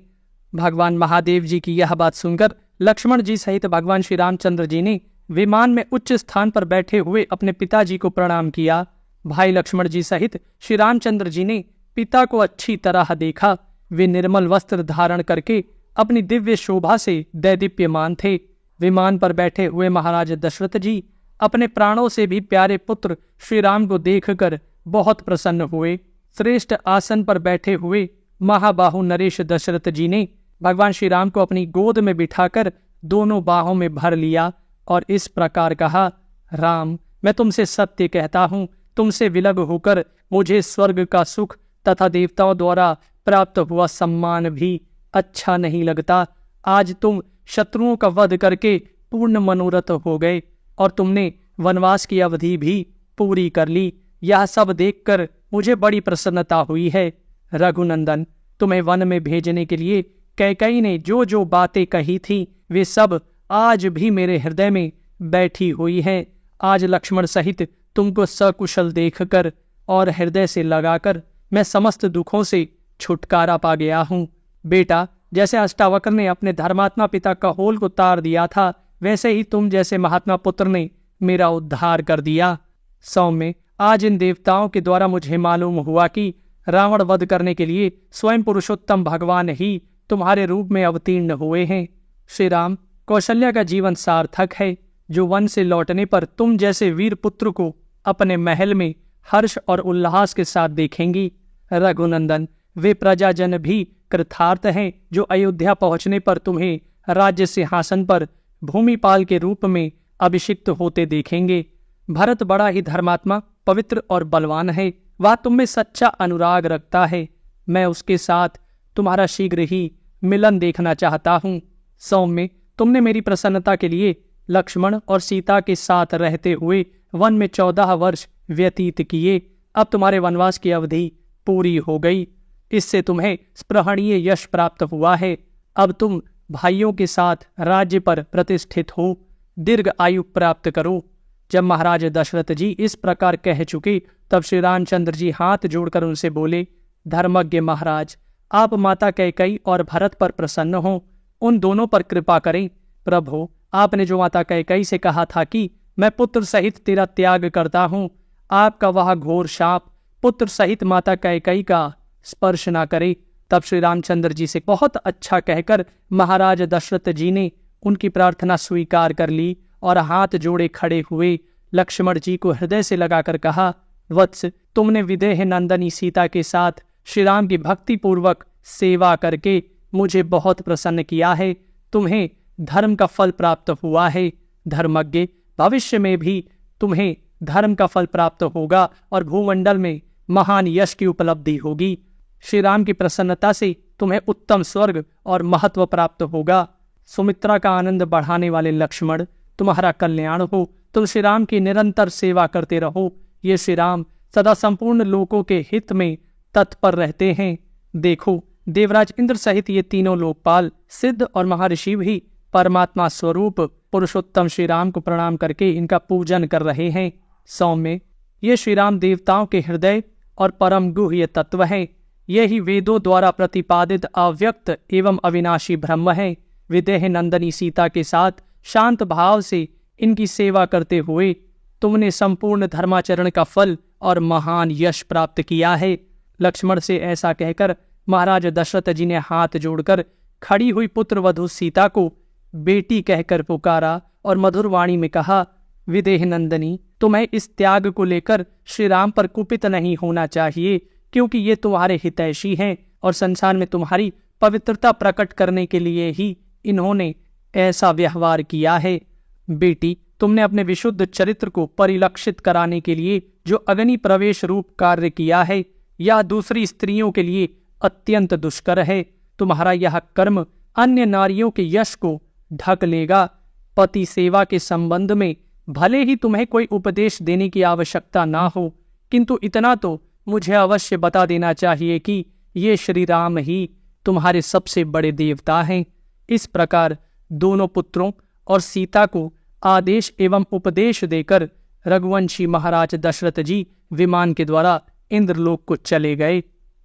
भगवान महादेव जी की यह बात सुनकर लक्ष्मण जी सहित भगवान श्री रामचंद्र जी ने विमान में उच्च स्थान पर बैठे हुए अपने पिताजी को प्रणाम किया। भाई लक्ष्मण जी सहित श्री रामचंद्र जी ने पिता को अच्छी तरह देखा। वे निर्मल वस्त्र धारण करके अपनी दिव्य शोभा से दैदीप्यमान थे। विमान पर बैठे हुए महाराज दशरथ जी अपने प्राणों से भी प्यारे पुत्र श्री राम को देखकर बहुत प्रसन्न हुए। श्रेष्ठ आसन पर बैठे हुए महाबाहु नरेश दशरथ जी ने भगवान श्री राम को अपनी गोद में बिठाकर दोनों बाहों में भर लिया और इस प्रकार कहा, राम, मैं तुमसे सत्य कहता हूँ, तुमसे विलग होकर मुझे स्वर्ग का सुख तथा देवताओं द्वारा प्राप्त हुआ सम्मान भी अच्छा नहीं लगता। आज तुम शत्रुओं का वध करके पूर्ण मनोरथ हो गए और तुमने वनवास की अवधि भी पूरी कर ली। यह सब देखकर मुझे बड़ी प्रसन्नता हुई है। रघुनंदन, तुम्हें वन में भेजने के लिए कैकेयी ने जो जो बातें कही थी वे सब आज भी मेरे हृदय में बैठी हुई हैं। आज लक्ष्मण सहित तुमको सकुशल देखकर और हृदय से लगाकर मैं समस्त दुखों से छुटकारा पा गया हूँ। बेटा, जैसे अष्टावक्र ने अपने धर्मात्मा पिता कहोल को तार दिया था, वैसे ही तुम जैसे महात्मा पुत्र ने मेरा उद्धार कर दिया। सौम्य, आज इन देवताओं के द्वारा मुझे मालूम हुआ कि रावण वध करने के लिए स्वयं पुरुषोत्तम भगवान ही तुम्हारे रूप में अवतीर्ण हुए हैं। श्री राम, कौशल्या का जीवन सार्थक है, जो वन से लौटने पर तुम जैसे वीर पुत्र को अपने महल में हर्ष और उल्लास के साथ देखेंगी। रघुनंदन, वे प्रजाजन भी कृतार्थ हैं जो अयोध्या पहुंचने पर तुम्हें राज्य सिंहासन पर भूमिपाल के रूप में अभिषिक्त होते देखेंगे। भरत बड़ा ही धर्मात्मा, पवित्र और बलवान है। वह तुम में सच्चा अनुराग रखता है। मैं उसके साथ तुम्हारा शीघ्र ही मिलन देखना चाहता हूँ। सौम्य, तुमने मेरी प्रसन्नता के लिए लक्ष्मण और सीता के साथ रहते हुए वन में 14 वर्ष व्यतीत किए। अब तुम्हारे वनवास की अवधि पूरी हो गई। इससे तुम्हें स्पृहणीय यश प्राप्त हुआ है। अब तुम भाइयों के साथ राज्य पर प्रतिष्ठित हो, दीर्घ आयु प्राप्त करो। जब महाराज दशरथ जी इस प्रकार कह चुके, तब श्री रामचंद्र जी हाथ जोड़कर उनसे बोले, धर्मज्ञ महाराज, आप माता कैकेयी और भरत पर प्रसन्न हो, उन दोनों पर कृपा करें। प्रभु, आपने जो माता कैकेयी से कहा था कि मैं पुत्र सहित तेरा त्याग करता हूँ, आपका वह घोर शाप पुत्र सहित माता कैकेयी का स्पर्श न करे। तब श्री रामचंद्र जी से बहुत अच्छा कहकर महाराज दशरथ जी ने उनकी प्रार्थना स्वीकार कर ली और हाथ जोड़े खड़े हुए लक्ष्मण जी को हृदय से लगाकर कहा, वत्स, तुमने विदेह नंदनी सीता के साथ श्री राम की भक्ति पूर्वक सेवा करके मुझे बहुत प्रसन्न किया है। तुम्हें धर्म का फल प्राप्त हुआ है। धर्मज्ञ, भविष्य में भी तुम्हें धर्म का फल प्राप्त होगा और भूमंडल में महान यश की उपलब्धि होगी। श्री राम की प्रसन्नता से तुम्हें उत्तम स्वर्ग और महत्व प्राप्त होगा। सुमित्रा का आनंद बढ़ाने वाले लक्ष्मण, तुम्हारा कल्याण हो। तुम श्री राम की निरंतर सेवा करते रहो। ये श्री राम सदा संपूर्ण लोकों के हित में तत्पर रहते हैं। देखो, देवराज इंद्र सहित ये तीनों लोकपाल, सिद्ध और महर्षि भी परमात्मा स्वरूप पुरुषोत्तम श्री राम को प्रणाम करके इनका पूजन कर रहे हैं। सौम्य, ये श्री राम देवताओं के हृदय और परम गुह्य तत्व है। यही वेदों द्वारा प्रतिपादित अव्यक्त एवं अविनाशी ब्रह्म है। विदेह नंदनी सीता के साथ शांत भाव से इनकी सेवा करते हुए तुमने संपूर्ण धर्माचरण का फल और महान यश प्राप्त किया है। लक्ष्मण से ऐसा कहकर महाराज दशरथ जी ने हाथ जोड़कर खड़ी हुई पुत्र वधू सीता को बेटी कहकर पुकारा और मधुर वाणी में कहा, विदेह नंदनी, तुम्हें इस त्याग को लेकर श्री राम पर कुपित नहीं होना चाहिए, क्योंकि ये तुम्हारे हितैषी हैं और संसार में तुम्हारी पवित्रता प्रकट करने के लिए ही इन्होंने ऐसा व्यवहार किया है। बेटी, तुमने अपने विशुद्ध चरित्र को परिलक्षित कराने के लिए जो अग्नि प्रवेश रूप कार्य किया है, यह दूसरी स्त्रियों के लिए अत्यंत दुष्कर है। तुम्हारा यह कर्म अन्य नारियों के यश को ढक लेगा। पति सेवा के संबंध में भले ही तुम्हें कोई उपदेश देने की आवश्यकता ना हो, किंतु इतना तो मुझे अवश्य बता देना चाहिए कि ये श्री राम ही तुम्हारे सबसे बड़े देवता हैं। इस प्रकार दोनों पुत्रों और सीता को आदेश एवं उपदेश देकर रघुवंशी महाराज दशरथ जी विमान के द्वारा इंद्रलोक को चले गए।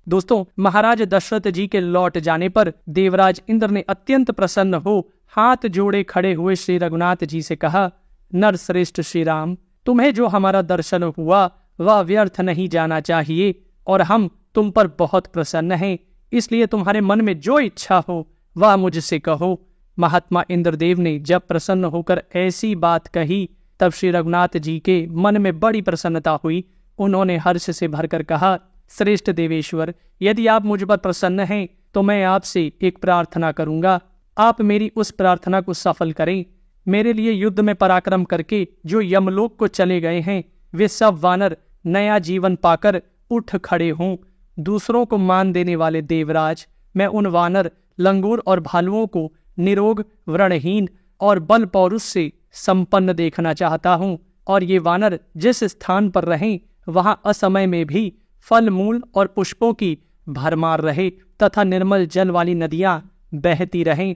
दोस्तों, महाराज दशरथ जी के लौट जाने पर देवराज इंद्र ने अत्यंत प्रसन्न हो हाथ जोड़े खड़े हुए श्री रघुनाथ जी से कहा, नरश्रेष्ठ श्री राम, तुम्हें जो हमारा दर्शन हुआ वह व्यर्थ नहीं जाना चाहिए और हम तुम पर बहुत प्रसन्न हैं। इसलिए तुम्हारे मन में जो इच्छा हो वह मुझसे कहो। महात्मा इंद्रदेव ने जब प्रसन्न होकर ऐसी बात कही तब श्री रघुनाथ जी के मन में बड़ी प्रसन्नता हुई। उन्होंने हर्ष से भरकर कहा, श्रेष्ठ देवेश्वर, यदि आप मुझ पर प्रसन्न हैं तो मैं आपसे एक प्रार्थना करूंगा। आप मेरी उस प्रार्थना को सफल करें। मेरे लिए युद्ध में पराक्रम करके जो यमलोक को चले गए हैं वे सब वानर नया जीवन पाकर उठ खड़े हों। दूसरों को मान देने वाले देवराज, मैं उन वानर लंगूर और भालुओं को निरोग, व्रणहीन और बल पौरुष से संपन्न देखना चाहता हूँ। और ये वानर जिस स्थान पर रहें वहां असमय में भी फल मूल और पुष्पों की भरमार रहे तथा निर्मल जल वाली नदियां बहती रहें।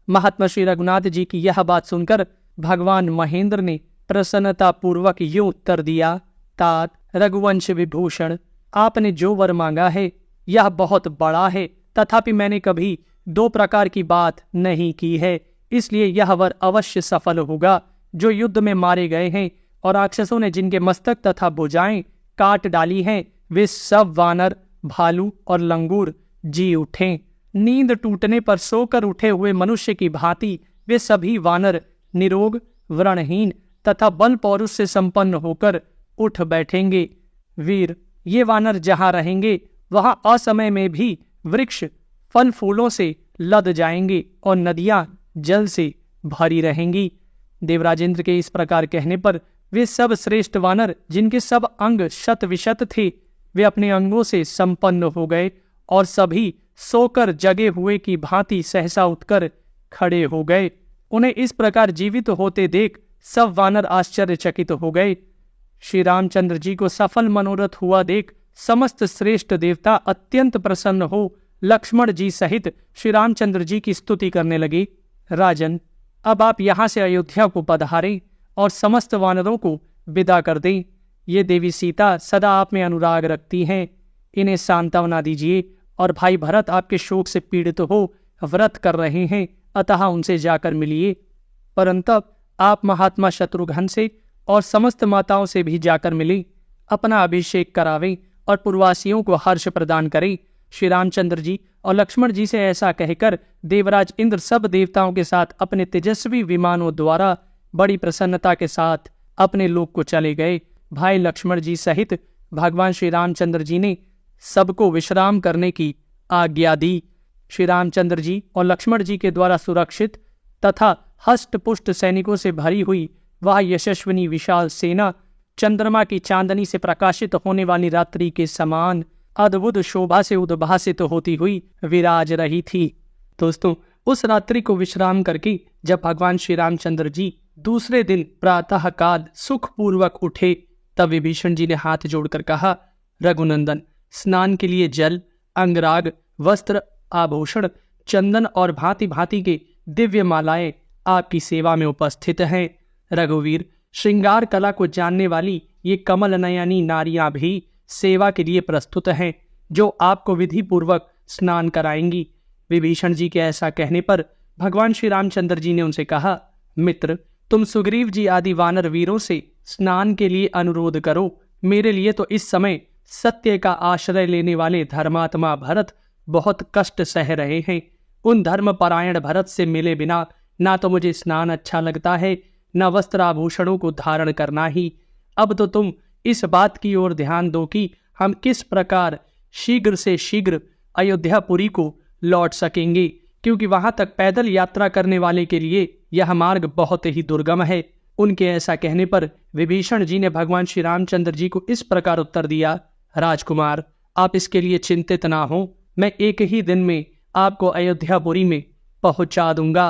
महात्मा श्री रघुनाथ जी की यह बात सुनकर भगवान महेंद्र ने प्रसन्नता पूर्वक यूं उत्तर दिया, तात रघुवंश विभूषण, आपने जो वर मांगा है यह बहुत बड़ा है, तथापि मैंने कभी दो प्रकार की बात नहीं की है। इसलिए यह वर अवश्य सफल होगा। जो युद्ध में मारे गए हैं और राक्षसों ने जिनके मस्तक तथा भुजाएं काट डाली हैं वे सब वानर, भालू और लंगूर जी उठें। नींद टूटने पर सोकर उठे हुए मनुष्य की भांति वे सभी वानर निरोग, व्रणहीन तथा बल पौरुष से संपन्न होकर उठ बैठेंगे। वीर, ये वानर जहां रहेंगे वहां असमय में भी वृक्ष फल फूलों से लद जाएंगे और नदियां जल से भरी रहेंगी। देवराजेंद्र के इस प्रकार कहने पर वे सब श्रेष्ठ वानर, जिनके सब अंग शत विशत थे, वे अपने अंगों से संपन्न हो गए और सभी सोकर जगे हुए की भांति सहसा उठकर खड़े हो गए। उन्हें इस प्रकार जीवित होते देख सब वानर आश्चर्यचकित हो गए। श्री रामचंद्र जी को सफल मनोरथ हुआ देख समस्त श्रेष्ठ देवता अत्यंत प्रसन्न हो लक्ष्मण जी सहित श्री रामचंद्र जी की स्तुति करने लगे। राजन, अब आप यहाँ से अयोध्या को पधारें और समस्त वानरों को विदा कर दें। ये देवी सीता सदा आप में अनुराग रखती हैं, इन्हें सांत्वना दीजिए। और भाई भरत आपके शोक से पीड़ित हो व्रत कर रहे हैं, अतः उनसे जाकर मिलिए। परंतु आप महात्मा शत्रुघ्न से और समस्त माताओं से भी जाकर मिलें, अपना अभिषेक करावें और पूर्ववासियों को हर्ष प्रदान करें। श्री रामचंद्र जी और लक्ष्मण जी से ऐसा कहकर देवराज इंद्र सब देवताओं के साथ अपने तेजस्वी विमानों द्वारा बड़ी प्रसन्नता के साथ अपने लोक को चले गए। भाई लक्ष्मण जी सहित भगवान श्री रामचंद्र जी ने सबको विश्राम करने की आज्ञा दी। श्री रामचंद्र जी और लक्ष्मण जी के द्वारा सुरक्षित तथा हष्ट पुष्ट सैनिकों से भरी हुई वह यशस्विनी विशाल सेना चंद्रमा की चांदनी से प्रकाशित होने वाली रात्रि के समान अद्भुत शोभा से उद्भासित होती हुई विराज रही थी। दोस्तों, उस रात्रि को विश्राम करके जब भगवान श्री रामचंद्र जी दूसरे दिन प्रातः काल सुखपूर्वक उठे तब विभीषण जी ने हाथ जोड़कर कहा, रघुनंदन, स्नान के लिए जल, अंगराग, वस्त्र, आभूषण, चंदन और भांति भांति के दिव्य मालाएं आपकी सेवा में उपस्थित हैं। रघुवीर, श्रृंगार कला को जानने वाली ये कमल नयनी नारियां भी सेवा के लिए प्रस्तुत हैं, जो आपको विधि पूर्वक स्नान कराएंगी। विभीषण जी के ऐसा कहने पर भगवान श्री रामचंद्र जी ने उनसे कहा, मित्र, तुम सुग्रीव जी आदि वानर वीरों से स्नान के लिए अनुरोध करो। मेरे लिए तो इस समय सत्य का आश्रय लेने वाले धर्मात्मा भरत बहुत कष्ट सह रहे हैं। उन धर्मपरायण भरत से मिले बिना ना तो मुझे स्नान अच्छा लगता है, न वस्त्र आभूषणों को धारण करना ही। अब तो तुम इस बात की ओर ध्यान दो कि हम किस प्रकार शीघ्र से शीघ्र अयोध्यापुरी को लौट सकेंगे। क्योंकि वहां तक पैदल यात्रा करने वाले के लिए यह मार्ग बहुत ही दुर्गम है। उनके ऐसा कहने पर विभीषण जी ने भगवान श्री रामचंद्र जी को इस प्रकार उत्तर दिया, राजकुमार, आप इसके लिए चिंतित ना हो, मैं एक ही दिन में आपको अयोध्यापुरी में पहुंचा दूंगा।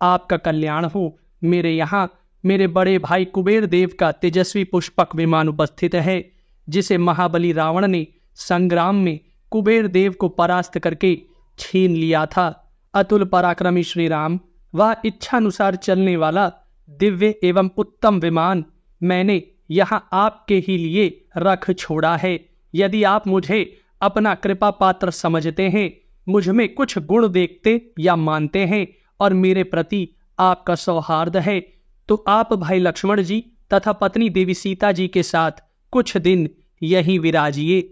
आपका कल्याण हो। मेरे यहाँ मेरे बड़े भाई कुबेर देव का तेजस्वी पुष्पक विमान उपस्थित है, जिसे महाबली रावण ने संग्राम में कुबेर देव को परास्त करके छीन लिया था। अतुल पराक्रमी श्री राम, वह इच्छानुसार चलने वाला दिव्य एवं उत्तम विमान मैंने यहाँ आपके ही लिए रख छोड़ा है। यदि आप मुझे अपना कृपा पात्र समझते हैं, मुझ में कुछ गुण देखते या मानते हैं और मेरे प्रति आपका सौहार्द है, तो आप भाई लक्ष्मण जी तथा पत्नी देवी सीता जी के साथ कुछ दिन यहीं विराजिए।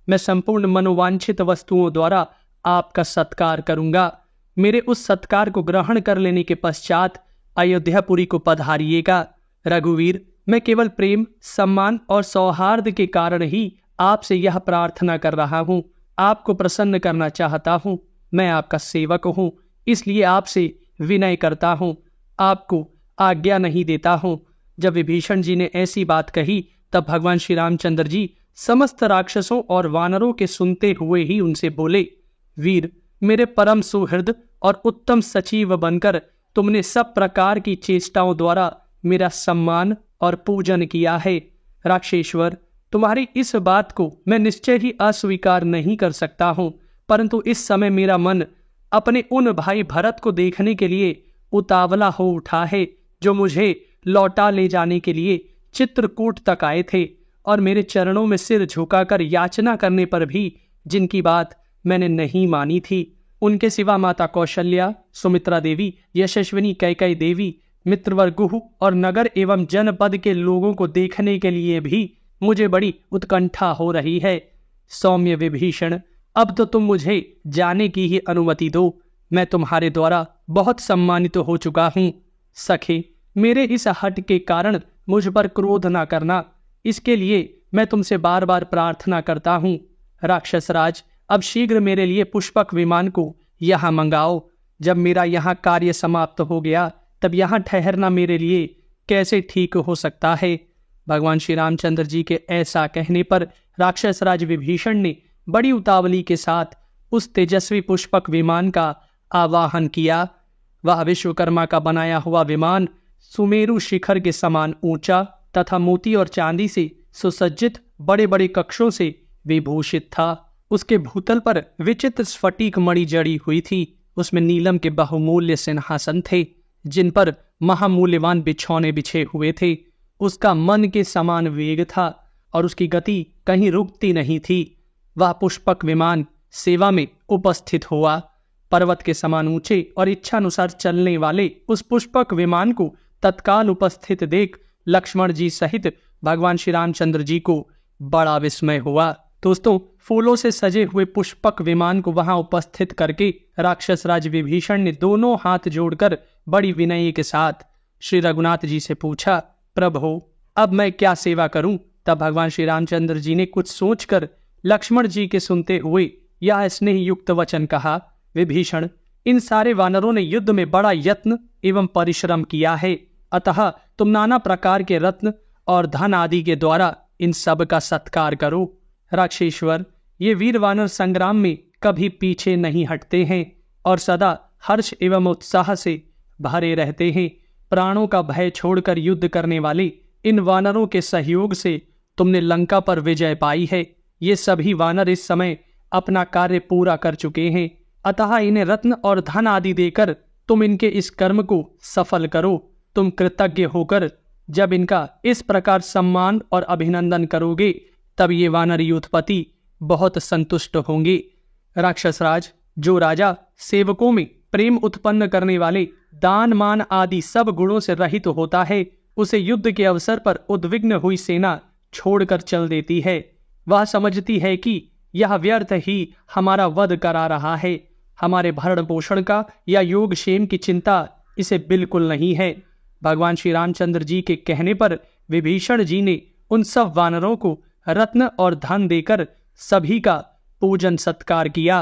मैं संपूर्ण मनोवांछित वस्तुओं द्वारा आपका सत्कार करूंगा। मेरे उस सत्कार को ग्रहण कर लेने के पश्चात अयोध्यापुरी को पधारिएगा। रघुवीर, मैं केवल प्रेम, सम्मान और सौहार्द के कारण ही आपसे यह प्रार्थना कर रहा हूँ। आपको प्रसन्न करना चाहता हूँ। मैं आपका सेवक हूँ, इसलिए आपसे विनय करता हूँ, आपको आज्ञा नहीं देता हूँ। जब विभीषण जी ने ऐसी बात कही तब भगवान श्री रामचंद्र जी समस्त राक्षसों और वानरों के सुनते हुए ही उनसे बोले, वीर, मेरे परम सुहृद और उत्तम सचिव बनकर तुमने सब प्रकार की चेष्टाओं द्वारा मेरा सम्मान और पूजन किया है। राक्षेश्वर, तुम्हारी इस बात को मैं निश्चय ही अस्वीकार नहीं कर सकता हूँ, परंतु इस समय मेरा मन अपने उन भाई भरत को देखने के लिए उतावला हो उठा है, जो मुझे लौटा ले जाने के लिए चित्रकूट तक आए थे और मेरे चरणों में सिर झुकाकर याचना करने पर भी जिनकी बात मैंने नहीं मानी थी। उनके सिवा माता कौशल्या, सुमित्रा देवी, यशस्विनी कैकेयी देवी, मित्रवर गुह और नगर एवं जनपद के लोगों को देखने के लिए भी मुझे बड़ी उत्कंठा हो रही है। सौम्य विभीषण, अब तो तुम मुझे जाने की ही अनुमति दो। मैं तुम्हारे द्वारा बहुत सम्मानित हो चुका हूँ। सखे, मेरे इस हट के कारण मुझ पर क्रोध ना करना, इसके लिए मैं तुमसे बार बार प्रार्थना करता हूँ। राक्षसराज, अब शीघ्र मेरे लिए पुष्पक विमान को यहाँ मंगाओ। जब मेरा यहाँ कार्य समाप्त हो गया तब यहाँ ठहरना मेरे लिए कैसे ठीक हो सकता है। भगवान श्री रामचंद्र जी के ऐसा कहने पर राक्षसराज विभीषण ने बड़ी उतावली के साथ उस तेजस्वी पुष्पक विमान का आवाहन किया। वह विश्वकर्मा का बनाया हुआ विमान सुमेरु शिखर के समान ऊंचा तथा मोती और चांदी से सुसज्जित बड़े बड़े कक्षों से विभूषित था। उसके भूतल पर विचित्र स्फटिक मणि जड़ी हुई थी। उसमें नीलम के बहुमूल्य सिंहासन थे, जिन पर महामूल्यवान बिछौने बिछे हुए थे। उसका मन के समान वेग था और उसकी गति कहीं रुकती नहीं थी। वह पुष्पक विमान सेवा में उपस्थित हुआ। पर्वत के समान ऊंचे और इच्छानुसार चलने वाले उस पुष्पक विमान को तत्काल उपस्थित देख लक्ष्मण जी सहित भगवान श्री रामचंद्र जी को बड़ा विस्मय हुआ। दोस्तों, फूलों से सजे हुए पुष्पक विमान को वहां उपस्थित करके राक्षसराज विभीषण ने दोनों हाथ जोड़कर बड़ी विनय के साथ श्री रघुनाथ जी से पूछा, प्रभु, अब मैं क्या सेवा करूं? तब भगवान श्री रामचंद्र जी ने कुछ सोचकर लक्ष्मण जी के सुनते हुए यह स्नेह युक्त वचन कहा, विभीषण, इन सारे वानरों ने युद्ध में बड़ा यत्न एवं परिश्रम किया है, अतः तुम नाना प्रकार के रत्न और धन आदि के द्वारा इन सब का सत्कार करो। राक्षेश्वर, ये वीर वानर संग्राम में कभी पीछे नहीं हटते हैं और सदा हर्ष एवं उत्साह से भरे रहते हैं। प्राणों का भय छोड़कर युद्ध करने वाले इन वानरों के सहयोग से तुमने लंका पर विजय पाई है। ये सभी वानर इस समय अपना कार्य पूरा कर चुके हैं, अतः इन्हें रत्न और धन आदि देकर तुम इनके इस कर्म को सफल करो। तुम कृतज्ञ होकर जब इनका इस प्रकार सम्मान और अभिनंदन करोगे तब ये वानर यूथपति बहुत संतुष्ट होंगे। राक्षसराज, जो राजा सेवकों में प्रेम उत्पन्न करने वाले दान मान आदि सब गुणों से रहित होता है, उसे युद्ध के अवसर पर उद्विग्न हुई सेना छोड़कर चल देती है। वह समझती है कि यह व्यर्थ ही हमारा वध करा रहा है। हमारे भरण पोषण का या योग क्षेम की चिंता इसे बिल्कुल नहीं है। भगवान श्री रामचंद्र जी के कहने पर विभीषण जी ने उन सब वानरों को रत्न और धन देकर सभी का पूजन सत्कार किया।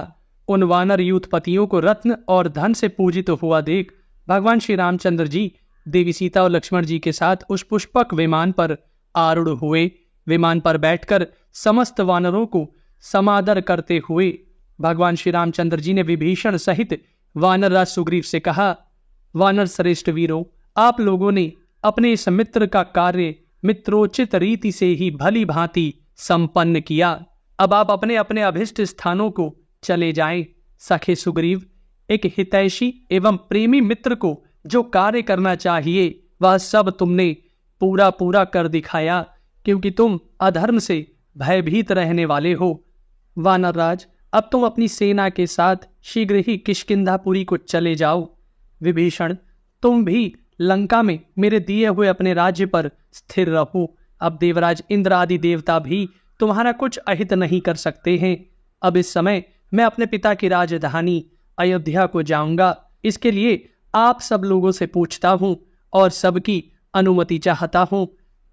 उन वानर यूथपतियों को रत्न और धन से पूजित हुआ देख भगवान श्री रामचंद्र जी देवी सीता और लक्ष्मण जी के साथ उस पुष्पक विमान पर आरूढ़ हुए। विमान पर बैठकर समस्त वानरों को समादर करते हुए भगवान श्री रामचंद्र जी ने विभीषण सहित वानर राज सुग्रीव से कहा, वानर श्रेष्ठ वीरों, आप लोगों ने अपने इस मित्र का कार्य मित्रोचित रीति से ही भली भांति संपन्न किया। अब आप अपने अपने अभिष्ट स्थानों को चले जाएं। सखे सुग्रीव, एक हितैषी एवं प्रेमी मित्र को जो कार्य करना चाहिए वह सब तुमने पूरा पूरा कर दिखाया, क्योंकि तुम अधर्म से भयभीत रहने वाले हो। वानरराज, अब तुम अपनी सेना के साथ शीघ्र ही किष्किंधापुरी को चले जाओ। विभीषण, तुम भी लंका में मेरे दिए हुए अपने राज्य पर स्थिर रहो। अब देवराज इंद्र आदि देवता भी तुम्हारा कुछ अहित नहीं कर सकते हैं। अब इस समय मैं अपने पिता की राजधानी अयोध्या को जाऊंगा। इसके लिए आप सब लोगों से पूछता हूं और सबकी अनुमति चाहता हूं।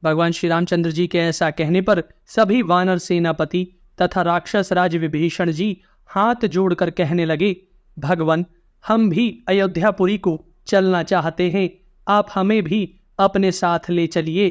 भगवान श्री रामचंद्र जी के ऐसा कहने पर सभी वानर सेनापति तथा राक्षस राज विभीषण जी हाथ जोड़कर कहने लगे, भगवान, हम भी अयोध्यापुरी को चलना चाहते हैं। आप हमें भी अपने साथ ले चलिए।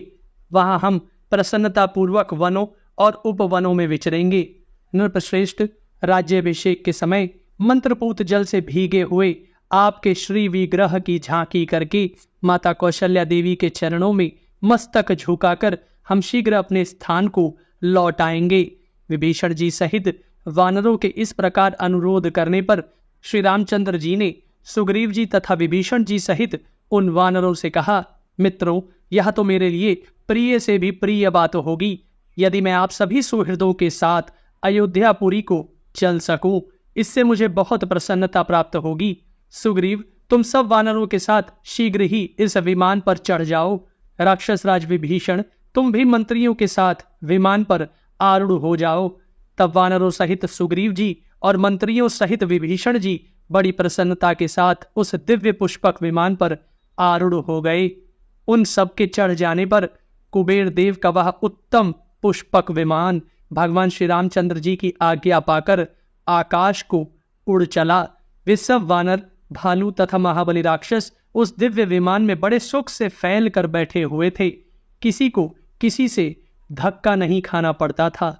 वहां हम प्रसन्नतापूर्वक वनों और उपवनों में विचरेंगे। नृपश्रेष्ठ, राज्याभिषेक के समय मंत्रपूत जल से भीगे हुए आपके श्री विग्रह की झांकी करके माता कौशल्या देवी के चरणों में मस्तक झुकाकर हम शीघ्र अपने स्थान को लौट आएंगे। विभीषण जी सहित वानरों के इस प्रकार अनुरोध करने पर श्री रामचंद्र जी ने सुग्रीव जी तथा विभीषण जी सहित उन वानरों से कहा, मित्रों, यह तो मेरे लिए प्रिय से भी प्रिय बात होगी यदि मैं आप सभी सुहृदों के साथ अयोध्यापुरी को चल सकूं। इससे मुझे बहुत प्रसन्नता प्राप्त होगी। सुग्रीव, तुम सब वानरों के साथ शीघ्र ही इस विमान पर चढ़ जाओ। राक्षस राज विभीषण, तुम भी मंत्रियों के साथ विमान पर आरूढ़ हो जाओ। तब वानरों सहित सुग्रीव जी और मंत्रियों सहित विभीषण जी बड़ी प्रसन्नता के साथ उस दिव्य पुष्पक विमान पर आरूढ़ हो गए। उन सब के चढ़ जाने पर कुबेर देव का वह उत्तम पुष्पक विमान भगवान श्री रामचंद्र जी की आज्ञा पाकर आकाश को उड़ चला। वे सब वानर, भालू तथा महाबली राक्षस उस दिव्य विमान में बड़े सुख से फैल कर बैठे हुए थे। किसी को किसी से धक्का नहीं खाना पड़ता था।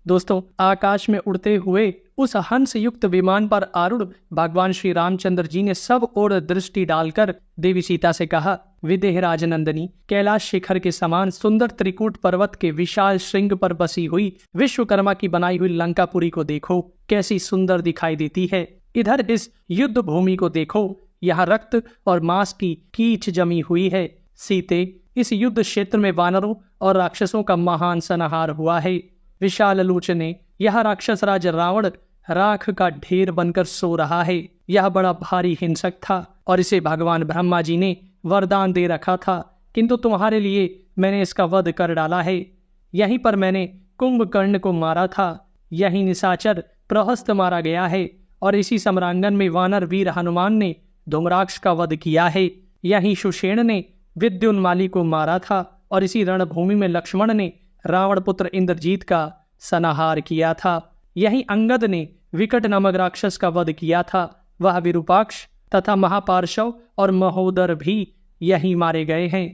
दोस्तों, आकाश में उड़ते हुए उस हंस युक्त विमान पर आरूढ़ भगवान श्री रामचंद्र जी ने सब ओर दृष्टि डालकर देवी सीता से कहा, विदेह राजनंदनी, कैलाश शिखर के समान सुंदर त्रिकूट पर्वत के विशाल श्रृंग पर बसी हुई विश्वकर्मा की बनाई हुई लंकापुरी को देखो, कैसी सुंदर दिखाई देती है। इधर इस युद्ध भूमि को देखो, यहाँ रक्त और मांस की कीच जमी हुई है। सीते, इस युद्ध क्षेत्र में वानरों और राक्षसों का महान संहार हुआ है। विशाल लोचने, यह राक्षस राज रावण राख का ढेर बनकर सो रहा है। यह बड़ा भारी हिंसक था और इसे भगवान ब्रह्मा जी ने वरदान दे रखा था, किंतु तुम्हारे लिए मैंने इसका वध कर डाला है। यहीं पर मैंने कुंभकर्ण को मारा था। यही निशाचर प्रहस्त मारा गया है और इसी सम्रांगण में वानर वीर हनुमान ने धूम्राक्ष का वध किया है। यहीं सुषेण ने विद्युन्माली को मारा था और इसी रणभूमि में लक्ष्मण ने रावण पुत्र इंद्रजीत का संहार किया था। यहीं अंगद ने विकट नामक राक्षस का वध किया था। वह विरूपाक्ष तथा महापार्शव और महोदर भी यहीं मारे गए हैं।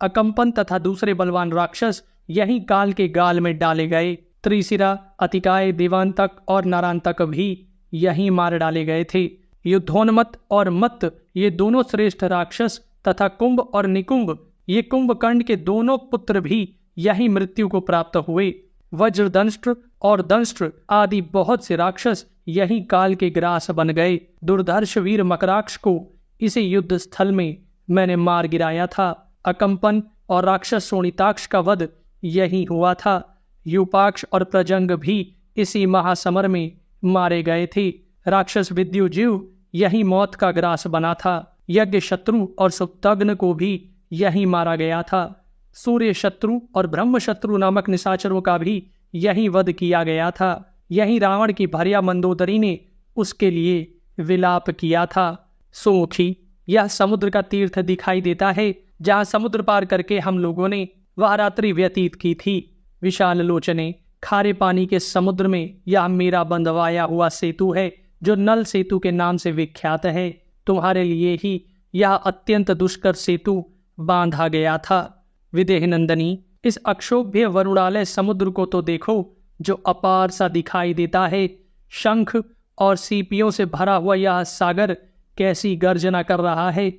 अकंपन तथा दूसरे बलवान राक्षस यहीं काल के गाल में डाले गए। त्रिशिरा, अतिकाय, देवांतक और नारांतक भी यहीं मार डाले गए थे। युद्धोन्मत्त और मत्त ये दोनों श्रेष्ठ राक्षस तथा कुंभ और निकुंभ ये कुंभकर्ण के दोनों पुत्र भी यहीं मृत्यु को प्राप्त हुए। वज्रदंष्ट्र और दंष्ट्र आदि बहुत से राक्षस यहीं काल के ग्रास बन गए। दुर्धर्ष वीर मकराक्ष को इसी युद्ध स्थल में मैंने मार गिराया था। अकंपन और राक्षस शोणिताक्ष का वध यहीं हुआ था। यूपाक्ष और प्रजंग भी इसी महासमर में मारे गए थे। राक्षस विद्युजीव यहीं मौत का ग्रास बना था। यज्ञ शत्रु और सुप्तग्न को भी यहीं मारा गया था। सूर्य शत्रु और ब्रह्म शत्रु नामक निशाचरों का भी यहीं वध किया गया था। यहीं रावण की भार्या मंदोदरी ने उसके लिए विलाप किया था। सुमुखी, यह समुद्र का तीर्थ दिखाई देता है जहाँ समुद्र पार करके हम लोगों ने वह रात्रि व्यतीत की थी। विशाल लोचने, खारे पानी के समुद्र में यह मेरा बंधवाया हुआ सेतु है। जो नल सेतु के नाम से विख्यात है। तुम्हारे लिए ही यह अत्यंत दुष्कर सेतु बांधा गया था। विदेह नंदनी, इस अक्षोभ्य वरुणालय समुद्र को तो देखो, जो अपार सा दिखाई देता है। शंख और सीपियों से भरा हुआ यह सागर कैसी गर्जना कर रहा है।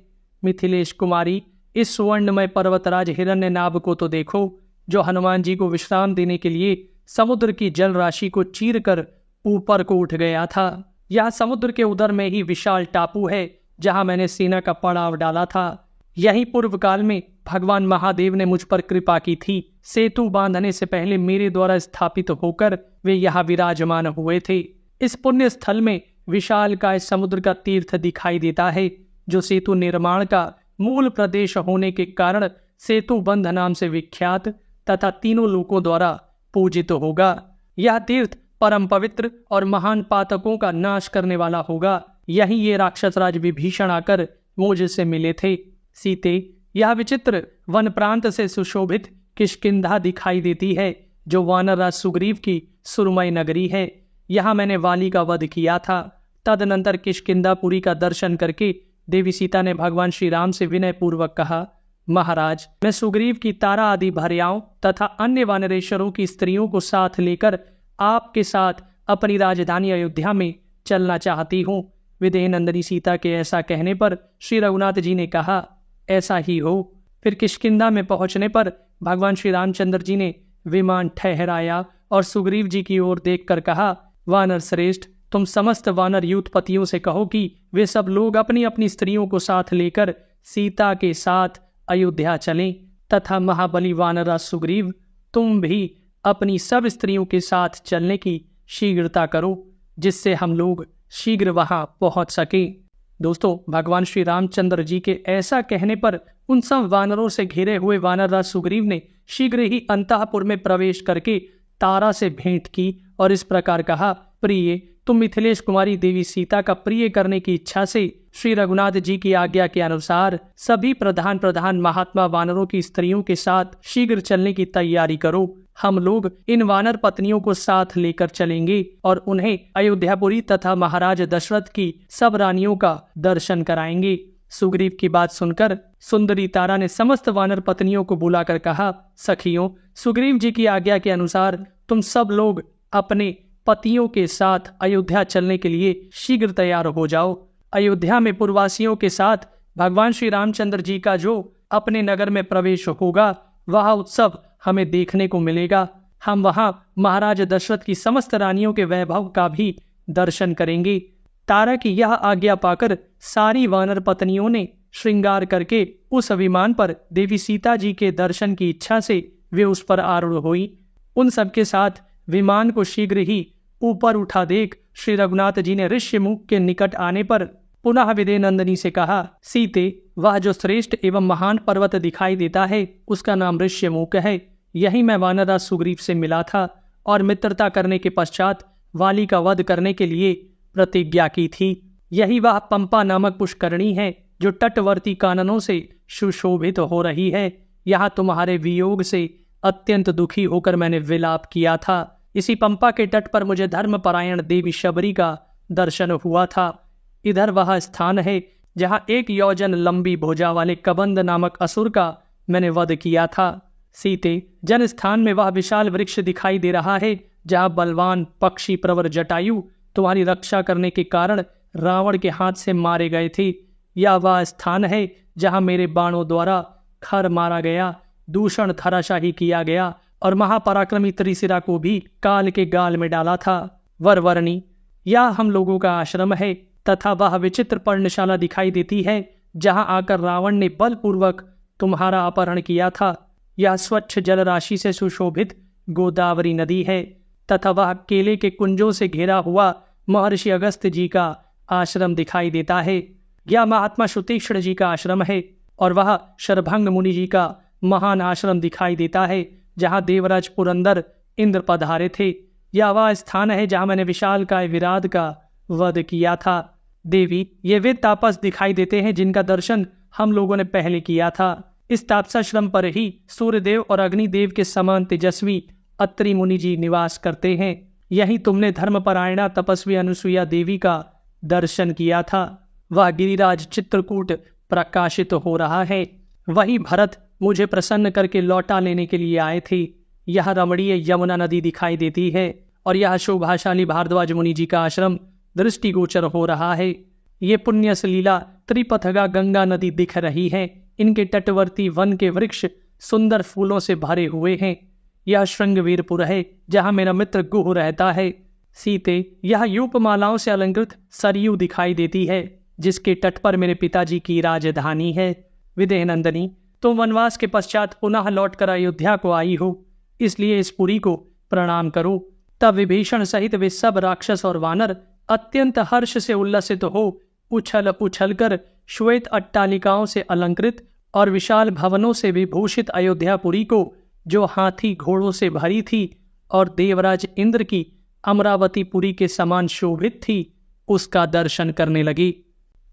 मिथिलेश कुमारी, इस स्वर्णमय पर्वतराज हिरण्यनाभ को तो देखो, जो हनुमान जी को विश्राम देने के लिए समुद्र की जल राशि को चीरकर ऊपर को उठ गया था। यह समुद्र के उदर में ही विशाल टापू है, जहां मैंने सेना का पड़ाव डाला था। यही पूर्व काल में भगवान महादेव ने मुझ पर कृपा की थी। सेतु बांधने से पहले मेरे द्वारा स्थापित होकर वे यहाँ विराजमान हुए थे। इस पुण्य स्थल में विशालकाय समुद्र का तीर्थ दिखाई देता है, जो सेतु निर्माण का मूल प्रदेश होने के कारण सेतु बंध नाम से विख्यात तथा तीनों लोकों द्वारा पूजित होगा। यह तीर्थ परम पवित्र और महान पातकों का नाश करने वाला होगा। यही ये राक्षसराज विभीषण आकर मुझसे मिले थे। सीते, यह विचित्र वन प्रांत से सुशोभित किष्किंधा दिखाई देती है, जो वानरराज सुग्रीव की सुरमई नगरी है। यहाँ मैंने वाली का वध किया था। तदनंतर किष्किंधापुरी का दर्शन करके देवी सीता ने भगवान श्री राम से विनय पूर्वक कहा, महाराज, मैं सुग्रीव की तारा आदि भार्याओं तथा अन्य वानरेश्वरों की स्त्रियों को साथ लेकर आपके साथ अपनी राजधानी अयोध्या में चलना चाहती हूँ। विदेह नंदिनी सीता के ऐसा कहने पर श्री रघुनाथ जी ने कहा, ऐसा ही हो। फिर किष्किंधा में पहुंचने पर भगवान श्री रामचंद्र जी ने विमान ठहराया और सुग्रीव जी की ओर देखकर कहा, वानर श्रेष्ठ, तुम समस्त वानर यूथपतियों से कहो कि वे सब लोग अपनी अपनी स्त्रियों को साथ लेकर सीता के साथ अयोध्या चलें, तथा महाबली वानरराज सुग्रीव, तुम भी अपनी सब स्त्रियों के साथ चलने की शीघ्रता करो, जिससे हम लोग शीघ्र वहां पहुंच सके। दोस्तों, भगवान श्री रामचंद्र जी के ऐसा कहने पर उन सब वानरों से घिरे हुए वानरराज सुग्रीव ने शीघ्र ही अंतःपुर में प्रवेश करके तारा से भेंट की और इस प्रकार कहा, प्रिय, तुम मिथिलेश कुमारी देवी सीता का प्रिय करने की इच्छा से श्री रघुनाथ जी की आज्ञा के अनुसार सभी प्रधान महात्मा वानरों की स्त्रियों के साथ शीघ्र चलने की तैयारी करो। हम लोग इन वानर पत्नियों को साथ लेकर चलेंगे और उन्हें अयोध्यापुरी तथा महाराज दशरथ की सब रानियों का दर्शन कराएंगे। सुग्रीव की बात सुनकर सुंदरी तारा ने समस्त वानर पत्नियों को बुलाकर कहा, सखियों, सुग्रीव जी की आज्ञा के अनुसार तुम सब लोग अपने पतियों के साथ अयोध्या चलने के लिए शीघ्र तैयार हो जाओ। अयोध्या में पूर्ववासियों के साथ भगवान श्री रामचंद्र जी का जो अपने नगर में प्रवेश होगा, वह उत्सव हमें देखने को मिलेगा। हम वहां महाराज दशरथ की समस्त रानियों के वैभव का भी दर्शन करेंगे। तारा की यह आज्ञा पाकर सारी वानर पत्नियों ने श्रृंगार करके उस विमान पर देवी सीता जी के दर्शन की इच्छा से वे उस पर आरूढ़ हुई। उन सबके साथ विमान को शीघ्र ही ऊपर उठा देख श्री रघुनाथ जी ने ऋष्यमुख के निकट आने पर पुनः विदेह नंदिनी से कहा, सीते, वह जो श्रेष्ठ एवं महान पर्वत दिखाई देता है उसका नाम ऋष्यमुख है। यही मैं वानरराज सुग्रीव से मिला था और मित्रता करने के पश्चात वाली का वध करने के लिए प्रतिज्ञा की थी। यही वह पंपा नामक पुष्करणी है जो तटवर्ती काननों से सुशोभित हो रही है। यहाँ तुम्हारे वियोग से अत्यंत दुखी होकर मैंने विलाप किया था। इसी पंपा के तट पर मुझे धर्मपरायण देवी शबरी का दर्शन हुआ था। इधर वह स्थान है जहाँ 1 योजन लंबी भुजा वाले कबंद नामक असुर का मैंने वध किया था। सीते, जन स्थान में वह विशाल वृक्ष दिखाई दे रहा है जहाँ बलवान पक्षी प्रवर जटायु तुम्हारी रक्षा करने के कारण रावण के हाथ से मारे गए थे। यह वह स्थान है जहाँ मेरे बाणों द्वारा खर मारा गया, दूषण धराशाही किया गया और महापराक्रमी त्रिशिरा को भी काल के गाल में डाला था। वरवर्णी, यह हम लोगों का आश्रम है तथा वह विचित्र पर्णशाला दिखाई देती है जहां आकर रावण ने बलपूर्वक तुम्हारा अपहरण किया था। यह स्वच्छ जल राशि से सुशोभित गोदावरी नदी है तथा वह केले के कुंजों से घिरा हुआ महर्षि अगस्त जी का आश्रम दिखाई देता है। यह महात्मा श्रुतीक्ष्ण जी का आश्रम है और वह शरभंग मुनि जी का महान आश्रम दिखाई देता है जहाँ देवराज पुरंदर इंद्र पधारे थे। यह वह स्थान है जहाँ मैंने विशालकाय विराट का वध किया था। देवी, ये वे तापस दिखाई देते हैं जिनका दर्शन हम लोगों ने पहले किया था। इस तापसाश्रम पर ही सूर्यदेव और अग्निदेव के समान तेजस्वी अत्रि मुनि जी निवास करते हैं। यही तुमने धर्मपरायणा तपस्वी अनुसुईया देवी का दर्शन किया था। वह गिरिराज चित्रकूट प्रकाशित हो रहा है। वही भरत मुझे प्रसन्न करके लौटा लेने के लिए आए थे। यह रमणीय यमुना नदी दिखाई देती है और यह शोभाशाली भारद्वाज मुनि जी का आश्रम दृष्टिगोचर हो रहा है। ये पुण्य सलीला त्रिपथगा गंगा नदी दिख रही है। इनके तटवर्ती वन के वृक्ष सुंदर फूलों से भरे हुए हैं। यह श्रृंगवीरपुर है जहां मेरा मित्र गुह रहता है। सीते, यह यूपमालाओं से अलंकृत सरयू दिखाई देती है जिसके तट पर मेरे पिताजी की राजधानी है। विदेह नंदनी, तुम वनवास के पश्चात पुनः लौटकर अयोध्या को आई हो, इसलिए इस पुरी को प्रणाम करो। तब विभीषण सहित वे सब राक्षस और वानर अत्यंत हर्ष से उल्लसित हो उछल उछल कर श्वेत अट्टालिकाओं से अलंकृत और विशाल भवनों से विभूषित अयोध्यापुरी को, जो हाथी घोड़ों से भरी थी और देवराज इंद्र की अमरावतीपुरी के समान शोभित थी, उसका दर्शन करने लगी।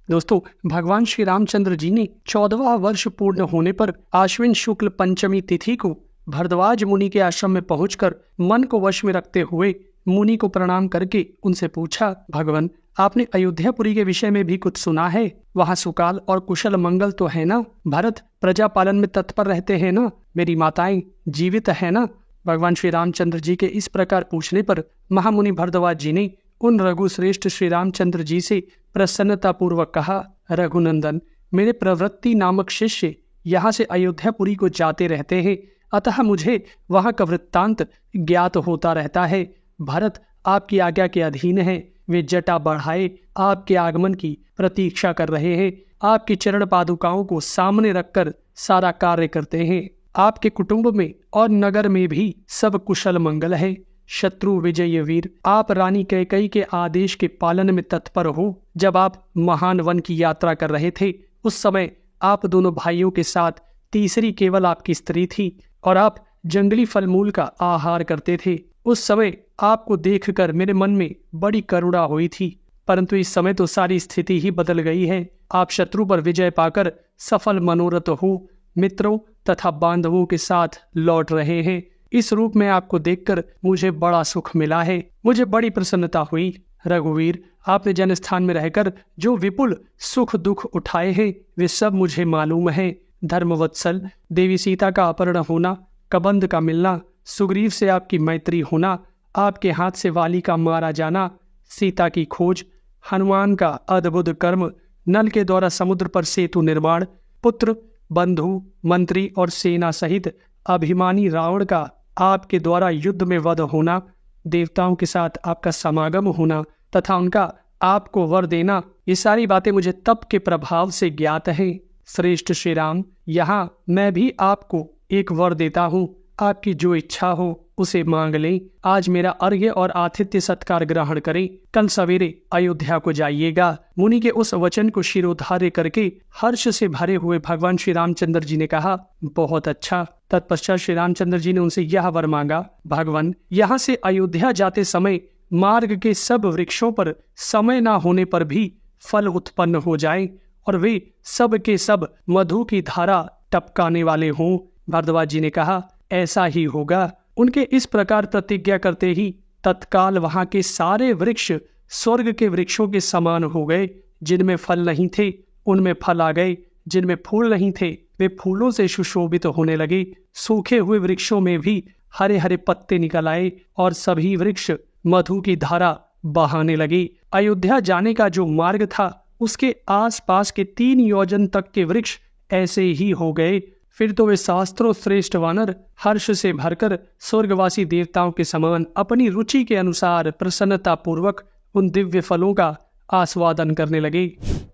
दोस्तों, भगवान श्री रामचंद्र जी ने 14वां वर्ष पूर्ण होने पर आश्विन शुक्ल पंचमी तिथि को भरद्वाज मुनि के आश्रम में पहुंचकर मन को वश में रखते हुए मुनि को प्रणाम करके उनसे पूछा, भगवान, आपने अयोध्यापुरी के विषय में भी कुछ सुना है? वहाँ सुकाल और कुशल मंगल तो है ना? भरत प्रजा पालन में तत्पर रहते हैं ना? मेरी माताएं जीवित है ना? भगवान श्री रामचंद्र जी के इस प्रकार पूछने पर महामुनि भरद्वाज जी ने उन रघुश्रेष्ठ श्री रामचंद्र जी से प्रसन्नता पूर्वक कहा, रघुनंदन, मेरे प्रवृत्ति नामक शिष्य यहाँ से अयोध्यापुरी को जाते रहते हैं, अतः मुझे वहाँ का वृत्तांत ज्ञात होता रहता है। भरत आपकी आज्ञा के अधीन है। वे जटा बढ़ाए आपके आगमन की प्रतीक्षा कर रहे हैं। आपकी चरण पादुकाओं को सामने रखकर सारा कार्य करते हैं। आपके कुटुंब में और नगर में भी सब कुशल मंगल है। शत्रु विजय वीर, आप रानी कैकेयी के आदेश के पालन में तत्पर हो। जब आप महान वन की यात्रा कर रहे थे, उस समय आप दोनों भाइयों के साथ तीसरी केवल आपकी स्त्री थी और आप जंगली फलमूल का आहार करते थे। उस समय आपको देखकर मेरे मन में बड़ी करुणा हुई थी, परंतु इस समय तो सारी स्थिति ही बदल गई है। आप शत्रु पर विजय पाकर सफल मनोरथ हो मित्रों तथा बांधवों के साथ लौट रहे हैं। इस रूप में आपको देखकर मुझे बड़ा सुख मिला है। मुझे बड़ी प्रसन्नता हुई। रघुवीर, आपने जनस्थान में रहकर जो विपुल सुख दुख उठाए हैं वे सब मुझे मालूम है। धर्मवत्सल, देवी सीता का अपहरण होना, कबंध का मिलना, सुग्रीव से आपकी मैत्री होना, आपके हाथ से वाली का मारा जाना, सीता की खोज, हनुमान का अद्भुत कर्म, नल के द्वारा समुद्र पर सेतु निर्माण, पुत्र, बंधु, मंत्री और सेना सहित अभिमानी रावण का आपके द्वारा युद्ध में वध होना, देवताओं के साथ आपका समागम होना तथा उनका आपको वर देना, ये सारी बातें मुझे तप के प्रभाव से ज्ञात है। श्रेष्ठ श्री राम, यहाँ मैं भी आपको एक वर देता हूँ। आपकी जो इच्छा हो उसे मांग लें। आज मेरा अर्घ्य और आतिथ्य सत्कार ग्रहण करें। कल सवेरे अयोध्या को जाइएगा। मुनि के उस वचन को शिरोधार्य करके हर्ष से भरे हुए भगवान श्री रामचंद्र जी ने कहा, बहुत अच्छा। तत्पश्चात श्री रामचंद्र जी ने उनसे यह वर मांगा, भगवान, यहाँ से अयोध्या जाते समय मार्ग के सब वृक्षों पर समय न होने पर भी फल उत्पन्न हो जाए और वे सब के सब मधु की धारा टपकाने वाले हों। भरद्वाज जी ने कहा, ऐसा ही होगा। उनके इस प्रकार प्रतिज्ञा करते ही तत्काल वहां के सारे वृक्ष स्वर्ग के वृक्षों के समान हो गए। जिनमें फल नहीं थे उनमें फल आ गए, जिनमें फूल नहीं थे वे फूलों से सुशोभित होने लगे। सूखे हुए वृक्षों में भी हरे हरे पत्ते निकल आए और सभी वृक्ष मधु की धारा बहाने लगे। अयोध्या जाने का जो मार्ग था उसके आसपास के 3 योजन तक के वृक्ष ऐसे ही हो गए। फिर तो वे शास्त्रों श्रेष्ठ वानर हर्ष से भरकर स्वर्गवासी देवताओं के समान अपनी रुचि के अनुसार प्रसन्नता पूर्वक उन दिव्य फलों का आस्वादन करने लगे।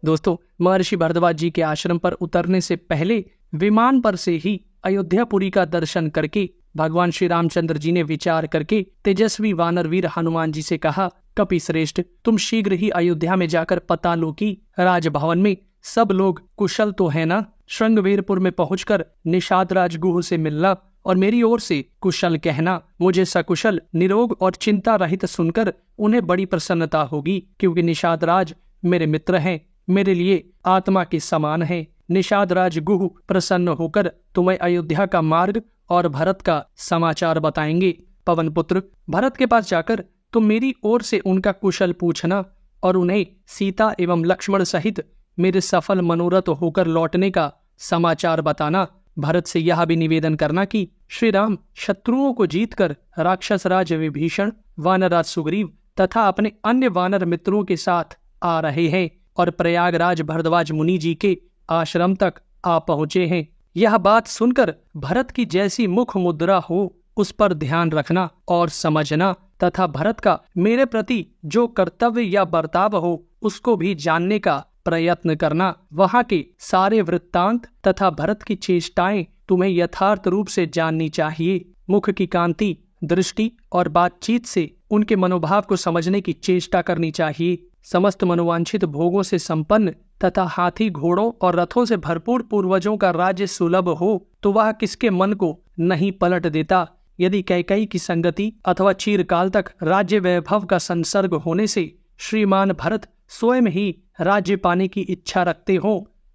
दोस्तों, महर्षि भरद्वाज जी के आश्रम पर उतरने से पहले विमान पर से ही अयोध्यापुरी का दर्शन करके भगवान श्री रामचंद्र जी ने विचार करके तेजस्वी वानरवीर हनुमान जी से कहा, कपि श्रेष्ठ, तुम शीघ्र ही अयोध्या में जाकर पता लो कि राजभवन में सब लोग कुशल तो है ना? श्रृंगवीरपुर में पहुंचकर निषाद राज गुह से मिलना और मेरी ओर से कुशल कहना। मुझे सकुशल, निरोग और चिंता रहित सुनकर उन्हें बड़ी प्रसन्नता होगी, क्योंकि निषाद राज मेरे मित्र हैं, मेरे लिए आत्मा के समान है। निषाद राज गुह प्रसन्न होकर तुम्हें अयोध्या का मार्ग और भरत का समाचार बताएंगे। पवन पुत्र, भरत के पास जाकर तुम मेरी ओर से उनका कुशल पूछना और उन्हें सीता एवं लक्ष्मण सहित मेरे सफल मनोरथ होकर लौटने का समाचार बताना। भरत से यह भी निवेदन करना कि श्री राम शत्रुओं को जीतकर राक्षस राज विभीषण, वानरराज सुग्रीव तथा अपने अन्य वानर मित्रों के साथ आ रहे हैं और प्रयागराज भरद्वाज मुनि जी के आश्रम तक आ पहुंचे हैं। यह बात सुनकर भरत की जैसी मुख मुद्रा हो उस पर ध्यान रखना और समझना तथा भरत का मेरे प्रति जो कर्तव्य या बर्ताव हो उसको भी जानने का प्रयत्न करना। वहां के सारे वृत्तांत तथा भरत की चेष्टाएं तुम्हें यथार्थ रूप से जाननी चाहिए। मुख की कांति, दृष्टि और बातचीत से उनके मनोभाव को समझने की चेष्टा करनी चाहिए। समस्त मनोवांछित भोगों से संपन्न तथा हाथी घोड़ों और रथों से भरपूर पूर्वजों का राज्य सुलभ हो तो वह किसके मन को नहीं पलट देता। यदि कैकेयी की संगति अथवा चिरकाल तक राज्य वैभव का संसर्ग होने से श्रीमान भरत स्वयं ही राज्य पाने की इच्छा रखते हो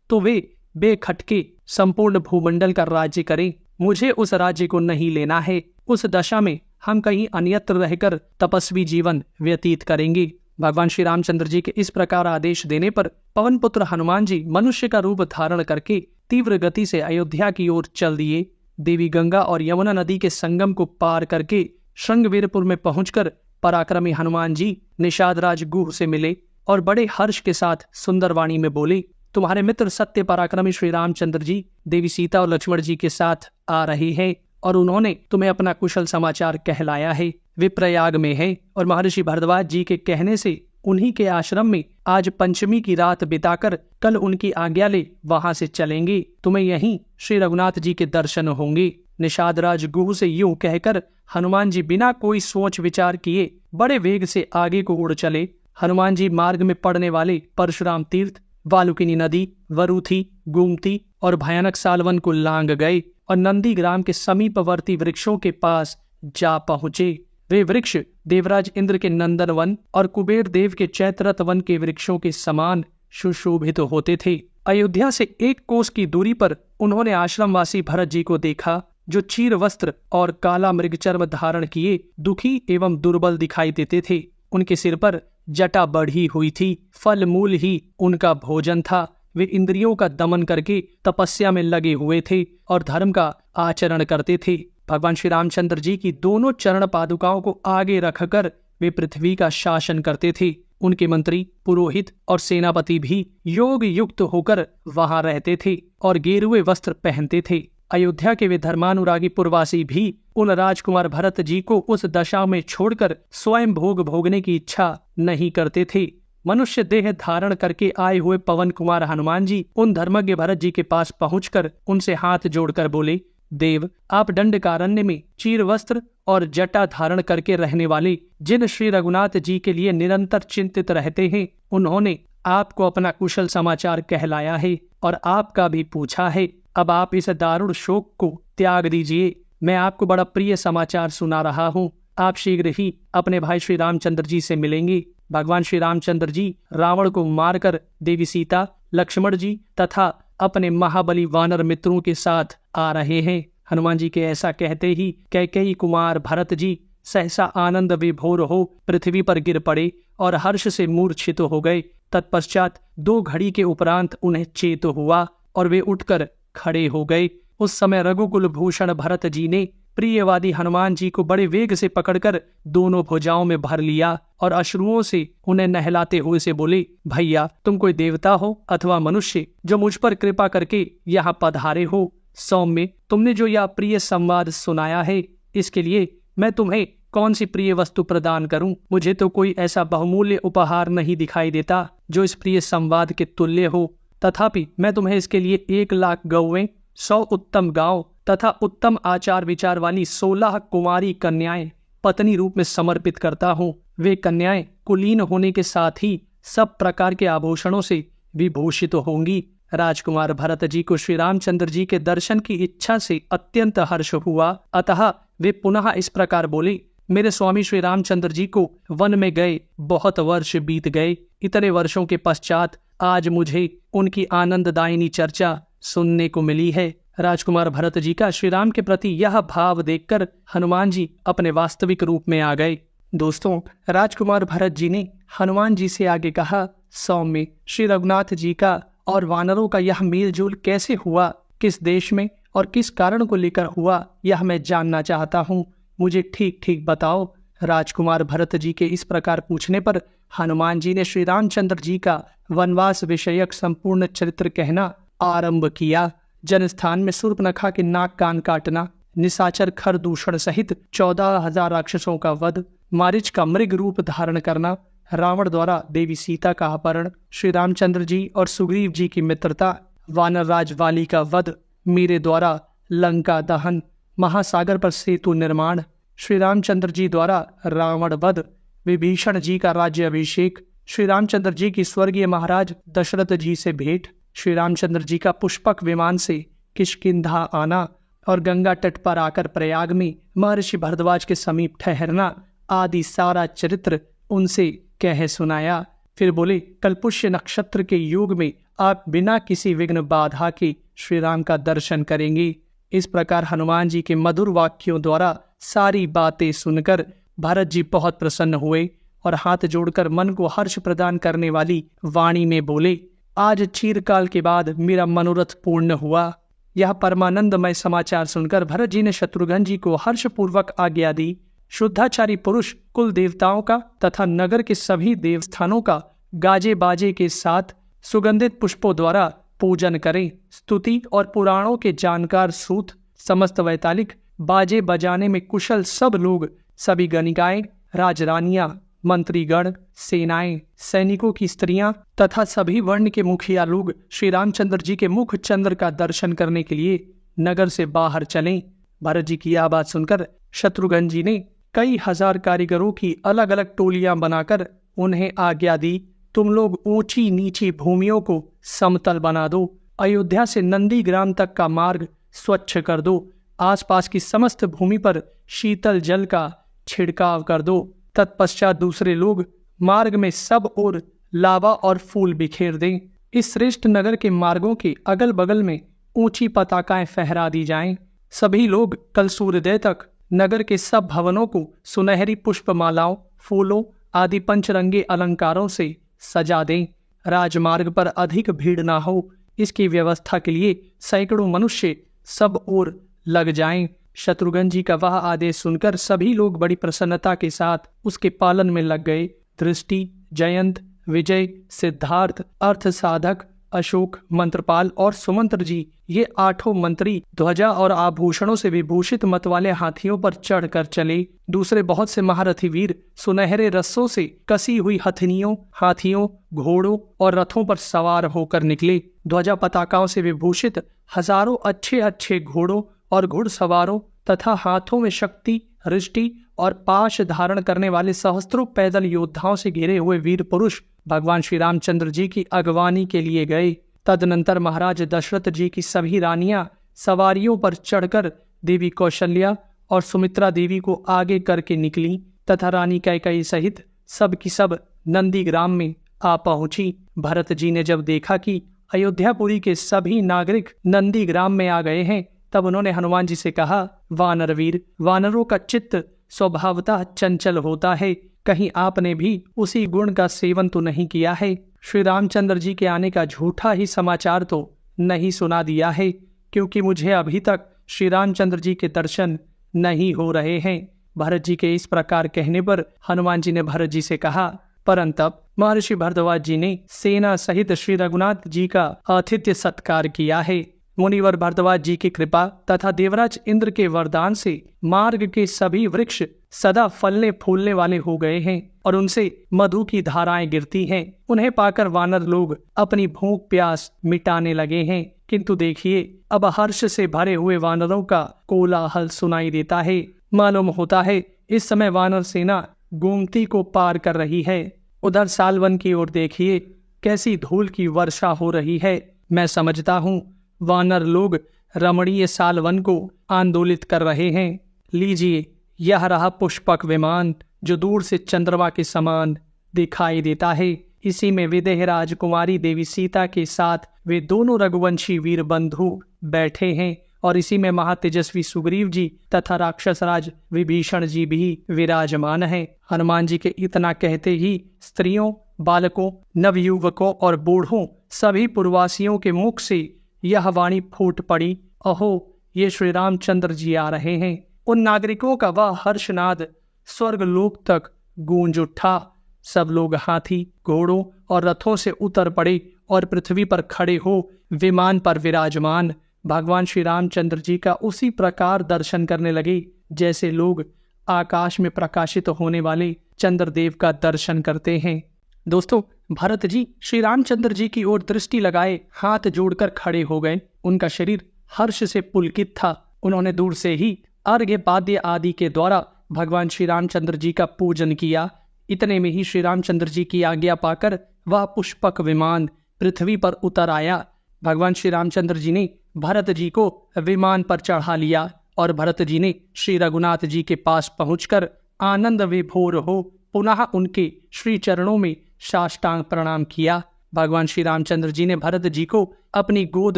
तो वे बेखटके संपूर्ण भूमंडल का राज्य करें। मुझे उस राज्य को नहीं लेना है। उस दशा में हम कहीं अन्यत्र रहकर तपस्वी जीवन व्यतीत करेंगे। भगवान श्री रामचंद्र जी के इस प्रकार आदेश देने पर पवन पुत्र हनुमान जी मनुष्य का रूप धारण करके तीव्र गति से अयोध्या की ओर चल दिए। देवी गंगा और यमुना नदी के संगम को पार करके श्रृंगवीरपुर में पहुंचकर पराक्रमी हनुमान जी निषाद राज गुह से मिले और बड़े हर्ष के साथ सुंदर वाणी में बोले, तुम्हारे मित्र सत्य पराक्रमी श्री रामचंद्र जी देवी सीता और लक्ष्मण जी के साथ आ रहे हैं और उन्होंने तुम्हें अपना कुशल समाचार कहलाया है। वे प्रयाग में है और महर्षि भरद्वाज जी के कहने से उन्हीं के आश्रम में आज पंचमी की रात बिताकर कल उनकी आज्ञा ले वहां से चलेंगे। तुम्हें यहीं श्री रघुनाथ जी के दर्शन होंगे। निषाद राज गुह से यूं कहकर हनुमान जी बिना कोई सोच विचार किए बड़े वेग से आगे को उड़ चले। हनुमान जी मार्ग में पड़ने वाले परशुराम तीर्थ, वालुकिनी नदी, वरुथी, गोमती और भयानक सालवन को लांग गए और नंदीग्राम के समीपवर्ती वृक्षों के पास जा पहुंचे। वे वृक्ष देवराज इंद्र के नंदन वन और कुबेर देव के चैत्रत वन के वृक्षों के समान सुशोभित होते थे। अयोध्या से 1 कोस की दूरी पर उन्होंने आश्रमवासी भरत जी को देखा जो चीर वस्त्र और काला मृगचर्म धारण किए दुखी एवं दुर्बल दिखाई देते थे। उनके सिर पर जटा बढ़ी हुई थी। फल मूल ही उनका भोजन था। वे इंद्रियों का दमन करके तपस्या में लगे हुए थे और धर्म का आचरण करते थे। भगवान श्री रामचंद्र जी की दोनों चरण पादुकाओं को आगे रखकर वे पृथ्वी का शासन करते थे। उनके मंत्री, पुरोहित और सेनापति भी योग युक्त होकर वहां रहते थे और गेरुए वस्त्र पहनते थे। अयोध्या के वे धर्मानुरागी पुरवासी भी उन राजकुमार भरत जी को उस दशा में छोड़कर स्वयं भोग भोगने की इच्छा नहीं करते थे। मनुष्य देह धारण करके आए हुए पवन कुमार हनुमान जी उन धर्मज्ञ भरत जी के पास पहुंचकर उनसे हाथ जोड़कर बोले, देव, आप दंडकारण्य में चीर वस्त्र और जटा धारण करके रहने वाले जिन श्री रघुनाथ जी के लिए निरंतर चिंतित रहते हैं, उन्होंने आपको अपना कुशल समाचार कहलाया है और आपका भी पूछा है। अब आप इस दारुण शोक को त्याग दीजिए। मैं आपको बड़ा प्रिय समाचार सुना रहा हूँ। आप शीघ्र ही अपने भाई श्री रामचंद्र जी से मिलेंगे। भगवान श्री रामचंद्र जी रावण को मारकर देवी सीता, लक्ष्मण जी तथा अपने महाबली वानर मित्रों के साथ आ रहे हैं। हनुमान जी के ऐसा कहते ही कैकेयी कुमार भरत जी सहसा आनंद विभोर हो पृथ्वी पर गिर पड़े और हर्ष से मूर्छित हो गए। तत्पश्चात 2 घड़ी के उपरांत उन्हें चेत हुआ और वे उठकर खड़े हो गए। उस समय रघुकुल भूषण भरत जी ने प्रियवादी हनुमान जी को बड़े वेग से पकड़कर दोनों भुजाओं में भर लिया और अश्रुओं से उन्हें नहलाते हुए से बोले, भैया, तुम कोई देवता हो अथवा मनुष्य जो मुझ पर कृपा करके यहाँ पधारे हो। सौम्य, तुमने जो यह प्रिय संवाद सुनाया है, इसके लिए मैं तुम्हें कौन सी प्रिय वस्तु प्रदान करूं? मुझे तो कोई ऐसा बहुमूल्य उपहार नहीं दिखाई देता जो इस प्रिय संवाद के तुल्य हो। तथापि मैं तुम्हें इसके लिए 1 लाख गौवें, 100 उत्तम गांव तथा उत्तम आचार विचार वाली 16 कुमारी कन्याएं पत्नी रूप में समर्पित करता हूँ। वे कन्याएं कुलीन होने के साथ ही सब प्रकार के आभूषणों से विभूषित होंगी। राजकुमार भरत जी को श्री रामचंद्र जी के दर्शन की इच्छा से अत्यंत हर्ष हुआ। अतः वे पुनः इस प्रकार बोले, मेरे स्वामी श्री रामचंद्र जी को वन में गए बहुत वर्ष बीत गए। इतने वर्षों के पश्चात आज मुझे उनकी आनंददायिनी चर्चा सुनने को मिली है। राजकुमार भरत जी का श्री राम के प्रति यह भाव देखकर हनुमान जी अपने वास्तविक रूप में आ गए। दोस्तों, राजकुमार भरत जी ने हनुमान जी से आगे कहा, सौम्य, श्री रघुनाथ जी का और वानरों का यह मेलजोल कैसे हुआ, किस देश में और किस कारण को लेकर हुआ, यह मैं जानना चाहता हूँ। मुझे ठीक ठीक बताओ। राजकुमार भरत जी के इस प्रकार पूछने पर हनुमान जी ने श्री रामचंद्र जी का वनवास विषयक संपूर्ण चरित्र कहना आरंभ किया। जनस्थान में शूर्पणखा के नाक कान काटना, निशाचर खरदूषण सहित 14,000 राक्षसों का वध, मारीच का मृग रूप धारण करना, रावण द्वारा देवी सीता का अपहरण, श्री रामचंद्र जी और सुग्रीव जी की मित्रता, वानर राज वाली का वध, मेरे द्वारा लंका दहन, महासागर पर सेतु निर्माण, श्री रामचंद्र जी द्वारा रावण वध, विभीषण जी का राज्य अभिषेक, श्री रामचंद्र जी की स्वर्गीय महाराज दशरथ जी से भेंट, श्री रामचंद्र जी का पुष्पक विमान से किष्किंधा आना और गंगा तट पर आकर प्रयाग में महर्षि भरद्वाज के समीप ठहरना आदि सारा चरित्र उनसे कह सुनाया। फिर बोले, कल पुष्य नक्षत्र के योग में आप बिना किसी विघ्न बाधा के श्री राम का दर्शन करेंगे। इस प्रकार हनुमान जी के मधुर वाक्यों द्वारा सारी बातें सुनकर भरत जी बहुत प्रसन्न हुए और हाथ जोड़कर मन को हर्ष प्रदान करने वाली वाणी में बोले, आज चिरकाल के बाद मेरा मनोरथ पूर्ण हुआ। यह परमानंदमय समाचार सुनकर भरत जी ने शत्रुघ्न जी को हर्षपूर्वक आज्ञा दी। शुद्धाचारी पुरुष कुल देवताओं का तथा नगर के सभी देवस्थानों का गाजे बाजे के साथ सुगंधित पुष्पों द्वारा पूजन करें। स्तुति और पुराणों के जानकार सूत, समस्त वैतालिक, बाजे बजाने में कुशल सब लोग, सभी गणिकाएं, राजरानियां, मंत्रीगण, सेनाएं, सैनिकों की स्त्रियां तथा सभी वर्ण के मुखिया लोग श्री रामचंद्र जी के मुख चंद्र का दर्शन करने के लिए नगर से बाहर चलें। भरत जी की यह बात सुनकर शत्रुघ्न जी ने कई हजार कारीगरों की अलग अलग टोलियां बनाकर उन्हें आज्ञा दी, तुम लोग ऊंची नीची भूमियों को समतल बना दो, अयोध्या से नंदीग्राम तक का मार्ग स्वच्छ कर दो, आसपास की समस्त भूमि पर शीतल जल का छिड़काव कर दो। तत्पश्चात दूसरे लोग मार्ग में सब ओर लावा और फूल बिखेर दें। इस श्रेष्ठ नगर के मार्गों के अगल बगल में ऊंची पताकाएं फहरा दी जाएं। सभी लोग कल सूर्योदय तक नगर के सब भवनों को सुनहरी पुष्पमालाओं, फूलों आदि पंचरंगे अलंकारों से सजा दें। राजमार्ग पर अधिक भीड़ ना हो, इसकी व्यवस्था के लिए सैकड़ों मनुष्य सब ओर लग जाएं। शत्रुघ्न जी का वह आदेश सुनकर सभी लोग बड़ी प्रसन्नता के साथ उसके पालन में लग गए। दृष्टि, जयंत, विजय, सिद्धार्थ, अर्थ साधक, अशोक, मंत्रपाल और सुमंत्र जी, ये 8 मंत्री ध्वजा और आभूषणों से विभूषित मत वाले हाथियों पर चढ़कर चले। दूसरे बहुत से महारथी वीर सुनहरे रस्सों से कसी हुई हथनियों, हाथियों, घोड़ों और रथों पर सवार होकर निकले। ध्वजा पताकाओं से विभूषित हजारों अच्छे अच्छे घोड़ों और घुड़सवारों तथा हाथों में शक्ति, रिष्टि और पाश धारण करने वाले सहस्त्रों पैदल योद्धाओं से घिरे हुए वीर पुरुष भगवान श्री रामचंद्र जी की अगवानी के लिए गए। तदनंतर महाराज दशरथ जी की सभी रानियां सवारियों पर चढ़कर देवी कौशल्या और सुमित्रा देवी को आगे करके निकली तथा रानी कैकेयी सहित सब की सब नंदीग्राम में आ पहुंची। भरत जी ने जब देखा कि अयोध्यापुरी के सभी नागरिक नंदीग्राम में आ गए हैं, तब उन्होंने हनुमान जी से कहा, वानरवीर, वानरों का चित्त स्वभावतः चंचल होता है, कहीं आपने भी उसी गुण का सेवन तो नहीं किया है? श्री रामचंद्र जी के आने का झूठा ही समाचार तो नहीं सुना दिया है? क्योंकि मुझे अभी तक श्री रामचंद्र जी के दर्शन नहीं हो रहे हैं। भरत जी के इस प्रकार कहने पर हनुमान जी ने भरत जी से कहा, परंतप महर्षि भरद्वाज जी ने सेना सहित श्री रघुनाथ जी का आतिथ्य सत्कार किया है। मुनिवर भरद्वाज जी की कृपा तथा देवराज इंद्र के वरदान से मार्ग के सभी वृक्ष सदा फलने फूलने वाले हो गए हैं और उनसे मधु की धाराएं गिरती हैं। उन्हें पाकर वानर लोग अपनी भूख प्यास मिटाने लगे हैं। किंतु देखिए, अब हर्ष से भरे हुए वानरों का कोलाहल सुनाई देता है। मालूम होता है इस समय वानर सेना गोमती को पार कर रही है। उधर सालवन की ओर देखिए, कैसी धूल की वर्षा हो रही है। मैं समझता हूँ वानर लोग रमणीय सालवन को आंदोलित कर रहे हैं। लीजिए, यह रहा पुष्पक विमान जो दूर से चंद्रमा के समान दिखाई देता है। इसी में विदेह राजकुमारी देवी सीता के साथ वे दोनों रघुवंशी वीर बंधु बैठे हैं और इसी में महातेजस्वी सुग्रीव जी तथा राक्षस राज विभीषण जी भी विराजमान हैं। हनुमान जी के इतना कहते ही स्त्रियों, बालकों, नवयुवकों और बूढ़ों सभी पुरवासियों के मुख से यह वाणी फूट पड़ी, अहो ये श्री रामचंद्र जी आ रहे हैं। उन नागरिकों का वह हर्षनाद स्वर्गलोक तक गूंज उठा। सब लोग हाथी, घोड़ों और रथों से उतर पड़े और पृथ्वी पर खड़े हो विमान पर विराजमान भगवान श्री रामचंद्र जी का उसी प्रकार दर्शन करने लगे जैसे लोग आकाश में प्रकाशित होने वाले चंद्रदेव का दर्शन करते हैं। दोस्तों, भरत जी श्री रामचंद्र जी की ओर दृष्टि लगाए हाथ जोड़कर खड़े हो गए। उनका शरीर हर्ष से पुलकित था। उन्होंने दूर से ही अर्घ्य पाद्य आदि के द्वारा भगवान श्री रामचंद्र जी का पूजन किया। इतने में ही श्री रामचंद्र जी की आज्ञा पाकर वह पुष्पक विमान पृथ्वी पर उतर आया। भगवान श्री रामचंद्र जी ने भरत जी को विमान पर चढ़ा लिया और भरत जी ने श्री रघुनाथ जी के पास पहुंचकर आनंद विभोर हो पुनः उनके श्री चरणों में साष्टांग प्रणाम किया। भगवान श्री रामचंद्र जी ने भरत जी को अपनी गोद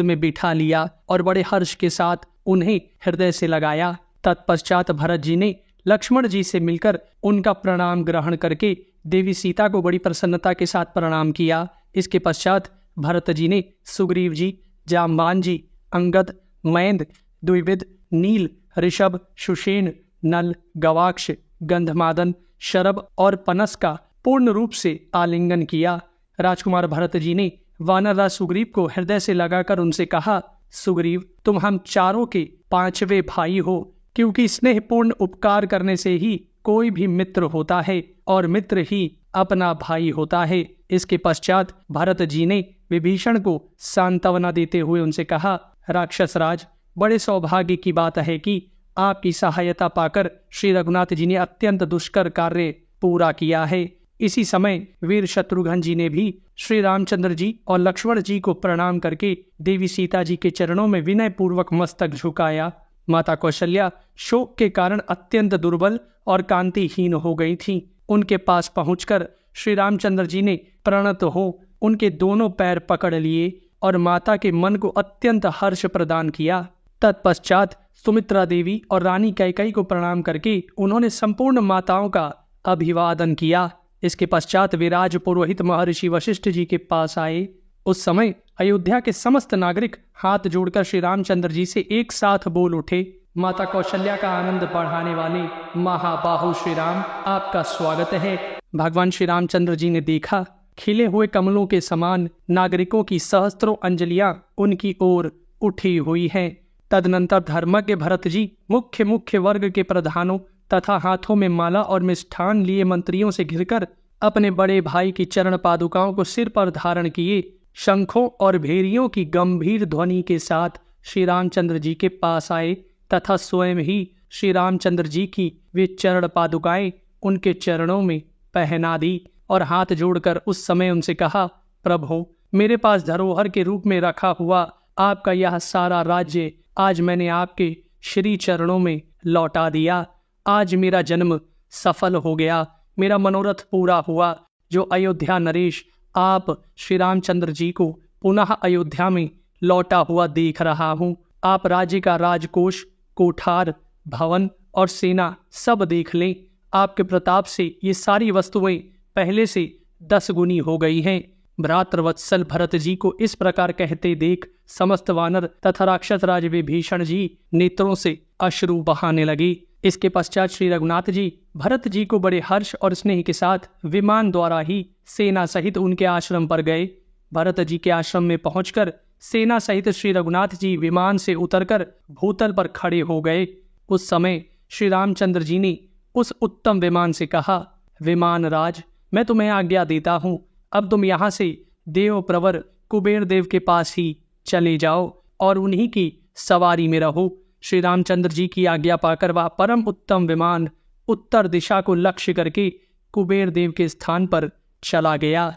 में बिठा लिया और बड़े हर्ष के साथ उन्हें हृदय से लगाया। तत्पश्चात भरत जी ने लक्ष्मण जी से मिलकर उनका प्रणाम ग्रहण करके देवी सीता को बड़ी प्रसन्नता के साथ प्रणाम किया। इसके पश्चात भरत जी ने सुग्रीव जी, जाम्बान जी, अंगद, मयंद, द्विविद, नील, ऋषभ, सुषेण, नल, गवाक्ष, गंधमादन, शरभ और पनस का पूर्ण रूप से आलिंगन किया। राजकुमार भरत जी ने वानरराज सुग्रीव को हृदय से लगाकर उनसे कहा, सुग्रीव तुम हम चारों के पांचवे भाई हो, क्योंकि स्नेहपूर्ण उपकार करने से ही कोई भी मित्र होता है और मित्र ही अपना भाई होता है। इसके पश्चात भरत जी ने विभीषण को सांत्वना देते हुए उनसे कहा, राक्षस राज, बड़े सौभाग्य की बात है कि आपकी सहायता पाकर श्री रघुनाथ जी ने अत्यंत दुष्कर कार्य पूरा किया है। इसी समय वीर शत्रुघ्न जी ने भी श्री रामचंद्र जी और लक्ष्मण जी को प्रणाम करके देवी सीता जी के चरणों में विनय पूर्वक मस्तक झुकाया। माता कौशल्या शोक के कारण अत्यंत दुर्बल और कांतिहीन हो गई थीं। उनके पास पहुंचकर श्री रामचंद्र जी ने प्रणत हो उनके दोनों पैर पकड़ लिए और माता के मन को अत्यंत हर्ष प्रदान किया। तत्पश्चात सुमित्रा देवी और रानी कैकेयी को प्रणाम करके उन्होंने संपूर्ण माताओं का अभिवादन किया। इसके पश्चात विराज पुरोहित महर्षि वशिष्ठ जी के पास आए। उस समय अयोध्या के समस्त नागरिक हाथ जोड़कर श्री रामचंद्र जी से एक साथ बोल उठे, माता कौशल्या का आनंद बढ़ाने वाले महाबाहु श्री राम, आपका स्वागत है। भगवान श्री रामचंद्र जी ने देखा खिले हुए कमलों के समान नागरिकों की सहस्त्रों अंजलियां उनकी ओर उठी हुई हैं। तदनंतर धर्मज्ञ भरत जी मुख्य वर्ग के प्रधानों तथा हाथों में माला और मिष्ठान लिए मंत्रियों से घिरकर अपने बड़े भाई की चरण पादुकाओं को सिर पर धारण किए शंखों और भेरियों की गंभीर ध्वनि के साथ श्री रामचंद्र जी के पास आए तथा स्वयं ही श्री रामचंद्र जी की वे चरण पादुकाएं उनके चरणों में पहना दी और हाथ जोड़कर उस समय उनसे कहा, प्रभु मेरे पास धरोहर के रूप में रखा हुआ आपका यह सारा राज्य आज मैंने आपके श्री चरणों में लौटा दिया। आज मेरा जन्म सफल हो गया, मेरा मनोरथ पूरा हुआ। जो अयोध्या नरेश आप श्री रामचंद्र जी को पुनः अयोध्या में लौटा हुआ देख रहा हूँ। आप राज्य का राजकोष, कोठार, भवन और सेना सब देख लें। आपके प्रताप से ये सारी वस्तुएं पहले से 10 गुनी हो गई हैं। भ्रातृवत्सल भरत जी को इस प्रकार कहते देख समस्त वानर तथा राक्षस राज विभीषण जी नेत्रों से अश्रु बहाने लगे। इसके पश्चात श्री रघुनाथ जी भरत जी को बड़े हर्ष और स्नेह के साथ विमान द्वारा ही सेना सहित उनके आश्रम पर गए। भरत जी के आश्रम में पहुंचकर सेना सहित श्री रघुनाथ जी विमान से उतरकर भूतल पर खड़े हो गए। उस समय श्री रामचंद्र जी ने उस उत्तम विमान से कहा, विमान राज, मैं तुम्हें आज्ञा देता हूँ, अब तुम यहाँ से देव प्रवर कुबेर देव के पास ही चले जाओ और उन्हीं की सवारी में रहो। श्री रामचंद्र जी की आज्ञा पाकर वह परम उत्तम विमान उत्तर दिशा को लक्ष्य करके कुबेर देव के स्थान पर चला गया।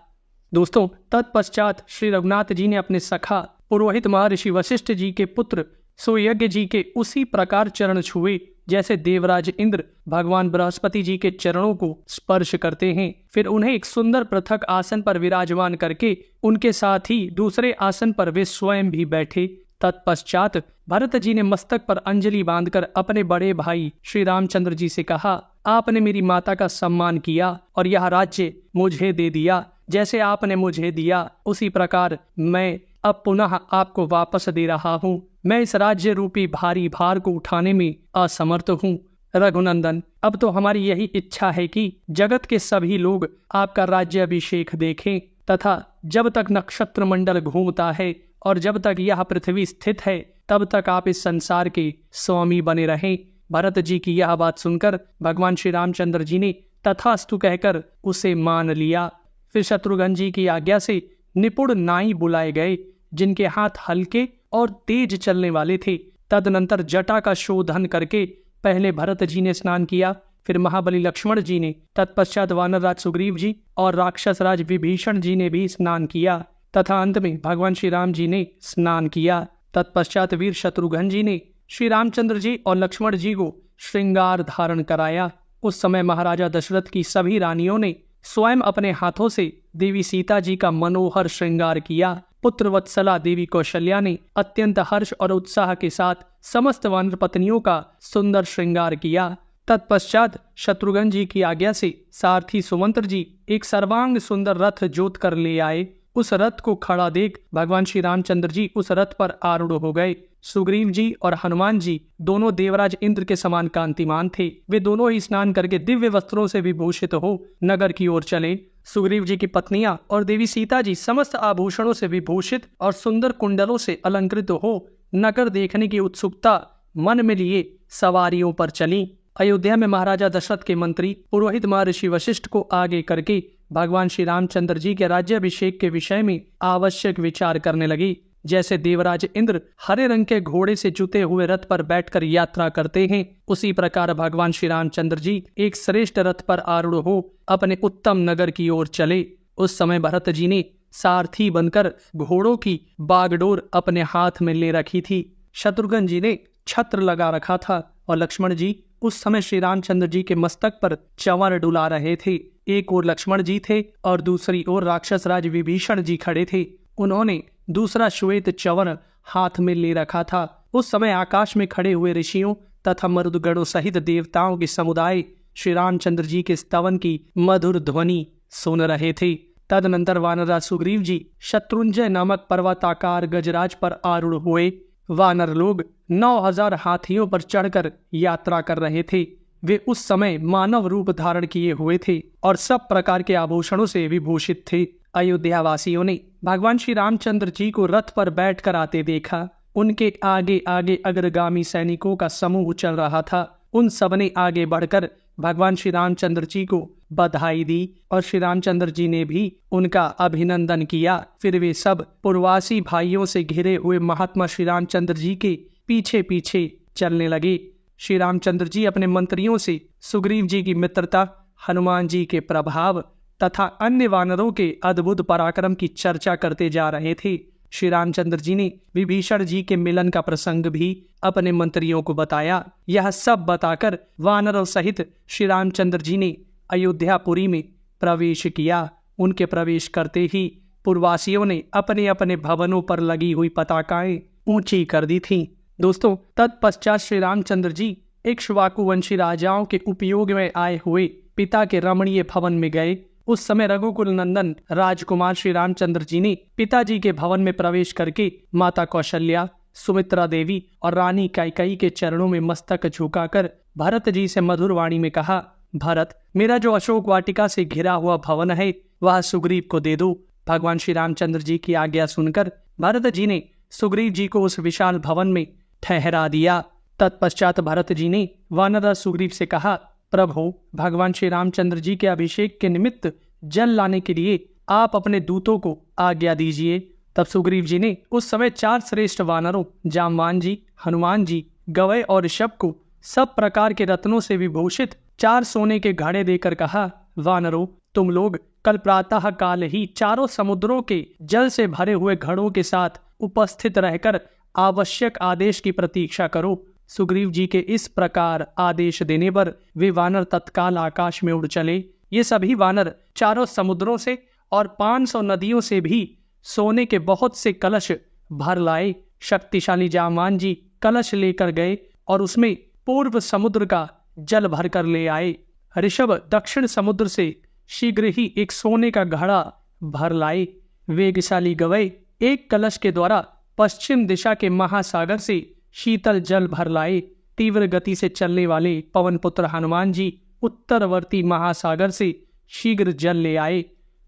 दोस्तों, तत्पश्चात श्री रघुनाथ जी ने अपने सखा पुरोहित महर्षि वशिष्ठ जी के पुत्र सुयज्ञ जी के उसी प्रकार चरण छुए जैसे देवराज इंद्र भगवान बृहस्पति जी के चरणों को स्पर्श करते हैं। फिर उन्हें एक सुंदर पृथक आसन पर विराजमान करके उनके साथ ही दूसरे आसन पर वे स्वयं भी बैठे तत्पश्चात भरत जी ने मस्तक पर अंजलि बांधकर अपने बड़े भाई श्री रामचंद्र जी से कहा, आपने मेरी माता का सम्मान किया और यह राज्य मुझे दे दिया। जैसे आपने मुझे दिया उसी प्रकार मैं अब पुनः आपको वापस दे रहा हूँ। मैं इस राज्य रूपी भारी भार को उठाने में असमर्थ हूँ। रघुनंदन, अब तो हमारी यही इच्छा है कि जगत के सभी लोग आपका राज्य अभिषेक देखें तथा जब तक नक्षत्र मंडल घूमता है और जब तक यह पृथ्वी स्थित है तब तक आप इस संसार के स्वामी बने रहें। भरत जी की यह बात सुनकर भगवान श्री रामचंद्र जी ने तथास्तु कहकर उसे मान लिया। फिर शत्रुघ्न जी की आज्ञा से निपुण नाई बुलाए गए जिनके हाथ हल्के और तेज चलने वाले थे। तदनंतर जटा का शोधन करके पहले भरत जी ने स्नान किया, फिर महाबली लक्ष्मण जी ने, तत्पश्चात वानरराज सुग्रीव जी और राक्षस राज विभीषण जी ने भी स्नान किया तथा अंत में भगवान श्री राम जी ने स्नान किया। तत्पश्चात वीर शत्रुघ्न जी ने श्री रामचंद्र जी और लक्ष्मण जी को श्रृंगार धारण कराया। उस समय महाराजा दशरथ की सभी रानियों ने स्वयं अपने हाथों से देवी सीता जी का मनोहर श्रृंगार किया। पुत्र वत्सला देवी कौशल्या ने अत्यंत हर्ष और उत्साह के साथ समस्त वानर पत्नियों का सुंदर श्रृंगार किया। तत्पश्चात शत्रुघ्न जी की आज्ञा से सारथी सुमंत्र जी एक सर्वांग सुंदर रथ जोत कर ले आए। उस रथ को खड़ा देख भगवान श्री रामचंद्र जी उस रथ पर आरूढ़ हो गए। सुग्रीव जी और हनुमान जी दोनों देवराज इंद्र के समान कांतिमान थे। वे दोनों ही स्नान करके दिव्य वस्त्रों से विभूषित हो नगर की ओर चले। सुग्रीव जी की पत्नियां और देवी सीता जी समस्त आभूषणों से विभूषित और सुंदर कुंडलों से अलंकृत हो नगर देखने की उत्सुकता मन में लिए सवारियों पर चली। अयोध्या में महाराजा दशरथ के मंत्री पुरोहित महर्षि वशिष्ठ को आगे करके भगवान श्री रामचंद्र जी के राज्याभिषेक के विषय में आवश्यक विचार करने लगे। जैसे देवराज इंद्र हरे रंग के घोड़े से जुते हुए रथ पर बैठकर यात्रा करते हैं, उसी प्रकार भगवान श्री रामचंद्र जी एक श्रेष्ठ रथ पर आरूढ़ हो अपने उत्तम नगर की ओर चले। उस समय भरत जी ने सारथी बनकर घोड़ों की बागडोर अपने हाथ में ले रखी थी। शत्रुघ्न जी ने छत्र लगा रखा था और लक्ष्मण जी उस समय श्री रामचंद्र जी के मस्तक पर चंवर डुला रहे थे। एक ओर लक्ष्मण जी थे और दूसरी ओर राक्षस राज विभीषण जी खड़े थे। उन्होंने दूसरा श्वेत चंवर हाथ में ले रखा था। उस समय आकाश में खड़े हुए ऋषियों तथा मरुदगणों सहित देवताओं के समुदाय श्री रामचंद्र जी के स्तवन की मधुर ध्वनि सुन रहे थे। तदनंतर वानरराज सुग्रीव जी शत्रुंजय नामक पर्वताकार गजराज पर आरूढ़ हुए। वानर लोग 9000 हाथियों पर चढ़कर यात्रा कर रहे थे। वे उस समय मानव रूप धारण किए हुए थे और सब प्रकार के आभूषणों से विभूषित थे। अयोध्या वासियों ने भगवान श्री रामचंद्र जी को रथ पर बैठकर आते देखा। उनके आगे आगे अग्रगामी सैनिकों का समूह चल रहा था। उन सबने आगे बढ़कर भगवान श्री रामचंद्र जी को बधाई दी और श्री रामचंद्र जी ने भी उनका अभिनंदन किया। फिर वे सब पूर्वासी भाइयों से घिरे हुए महात्मा श्री रामचंद्र जी के पीछे पीछे चलने लगे। श्री रामचंद्र जी अपने मंत्रियों से सुग्रीव जी की मित्रता, हनुमान जी के प्रभाव तथा अन्य वानरों के अद्भुत पराक्रम की चर्चा करते जा रहे थे। श्री रामचंद्र जी ने विभीषण जी के मिलन का प्रसंग भी अपने मंत्रियों को बताया। यह सब बताकर वानरों सहित श्री रामचंद्र जी ने अयोध्यापुरी में प्रवेश किया। उनके प्रवेश करते ही पूर्ववासियों ने अपने अपने भवनों पर लगी हुई पताकाएं ऊंची कर दी थीं। दोस्तों, तत्पश्चात श्री रामचंद्र जी इक्ष्वाकु वंशी राजाओं के उपयोग में आए हुए पिता के रमणीय भवन में गए। उस समय रघुकुल नंदन राजकुमार श्री रामचंद्र जी ने पिताजी के भवन में प्रवेश करके माता कौशल्या, सुमित्रा देवी और रानी कैकेयी के चरणों में मस्तक झुकाकर भरत जी से मधुर वाणी में कहा, भरत, मेरा जो अशोक वाटिका से घिरा हुआ भवन है वह सुग्रीव को दे दो। भगवान श्री रामचंद्र जी की आज्ञा सुनकर भरत जी ने सुग्रीव जी को उस विशाल भवन में ठहरा दिया। तत्पश्चात भरत जी ने वानरराज सुग्रीव से कहा, प्रभु, भगवान श्री रामचंद्र जी के अभिषेक के निमित्त जल लाने के लिए आप अपने दूतों को आज्ञा दीजिए। तब सुग्रीव जी ने उस समय 4 श्रेष्ठ वानरों जामवान जी, हनुमान जी, गवय और ऋषभ को सब प्रकार के रत्नों से विभूषित 4 सोने के घड़े देकर कहा, वानरों, तुम लोग कल प्रातः काल ही चारों समुद्रों के जल से भरे हुए घड़ों के साथ उपस्थित रहकर आवश्यक आदेश की प्रतीक्षा करो। सुग्रीव जी के इस प्रकार आदेश देने पर वे वानर तत्काल आकाश में उड़ चले। ये सभी वानर चारों समुद्रों से और 500 नदियों से भी सोने के बहुत से कलश भर लाए। शक्तिशाली जामवान जी कलश लेकर गए और उसमें पूर्व समुद्र का जल भरकर ले आए। ऋषभ दक्षिण समुद्र से शीघ्र ही एक सोने का घड़ा भर लाए। वेगशाली गवय एक कलश के द्वारा पश्चिम दिशा के महासागर से शीतल जल भर लाए। तीव्र गति से चलने वाले पवन पुत्र हनुमान जी उत्तरवर्ती महासागर से शीघ्र जल ले आए।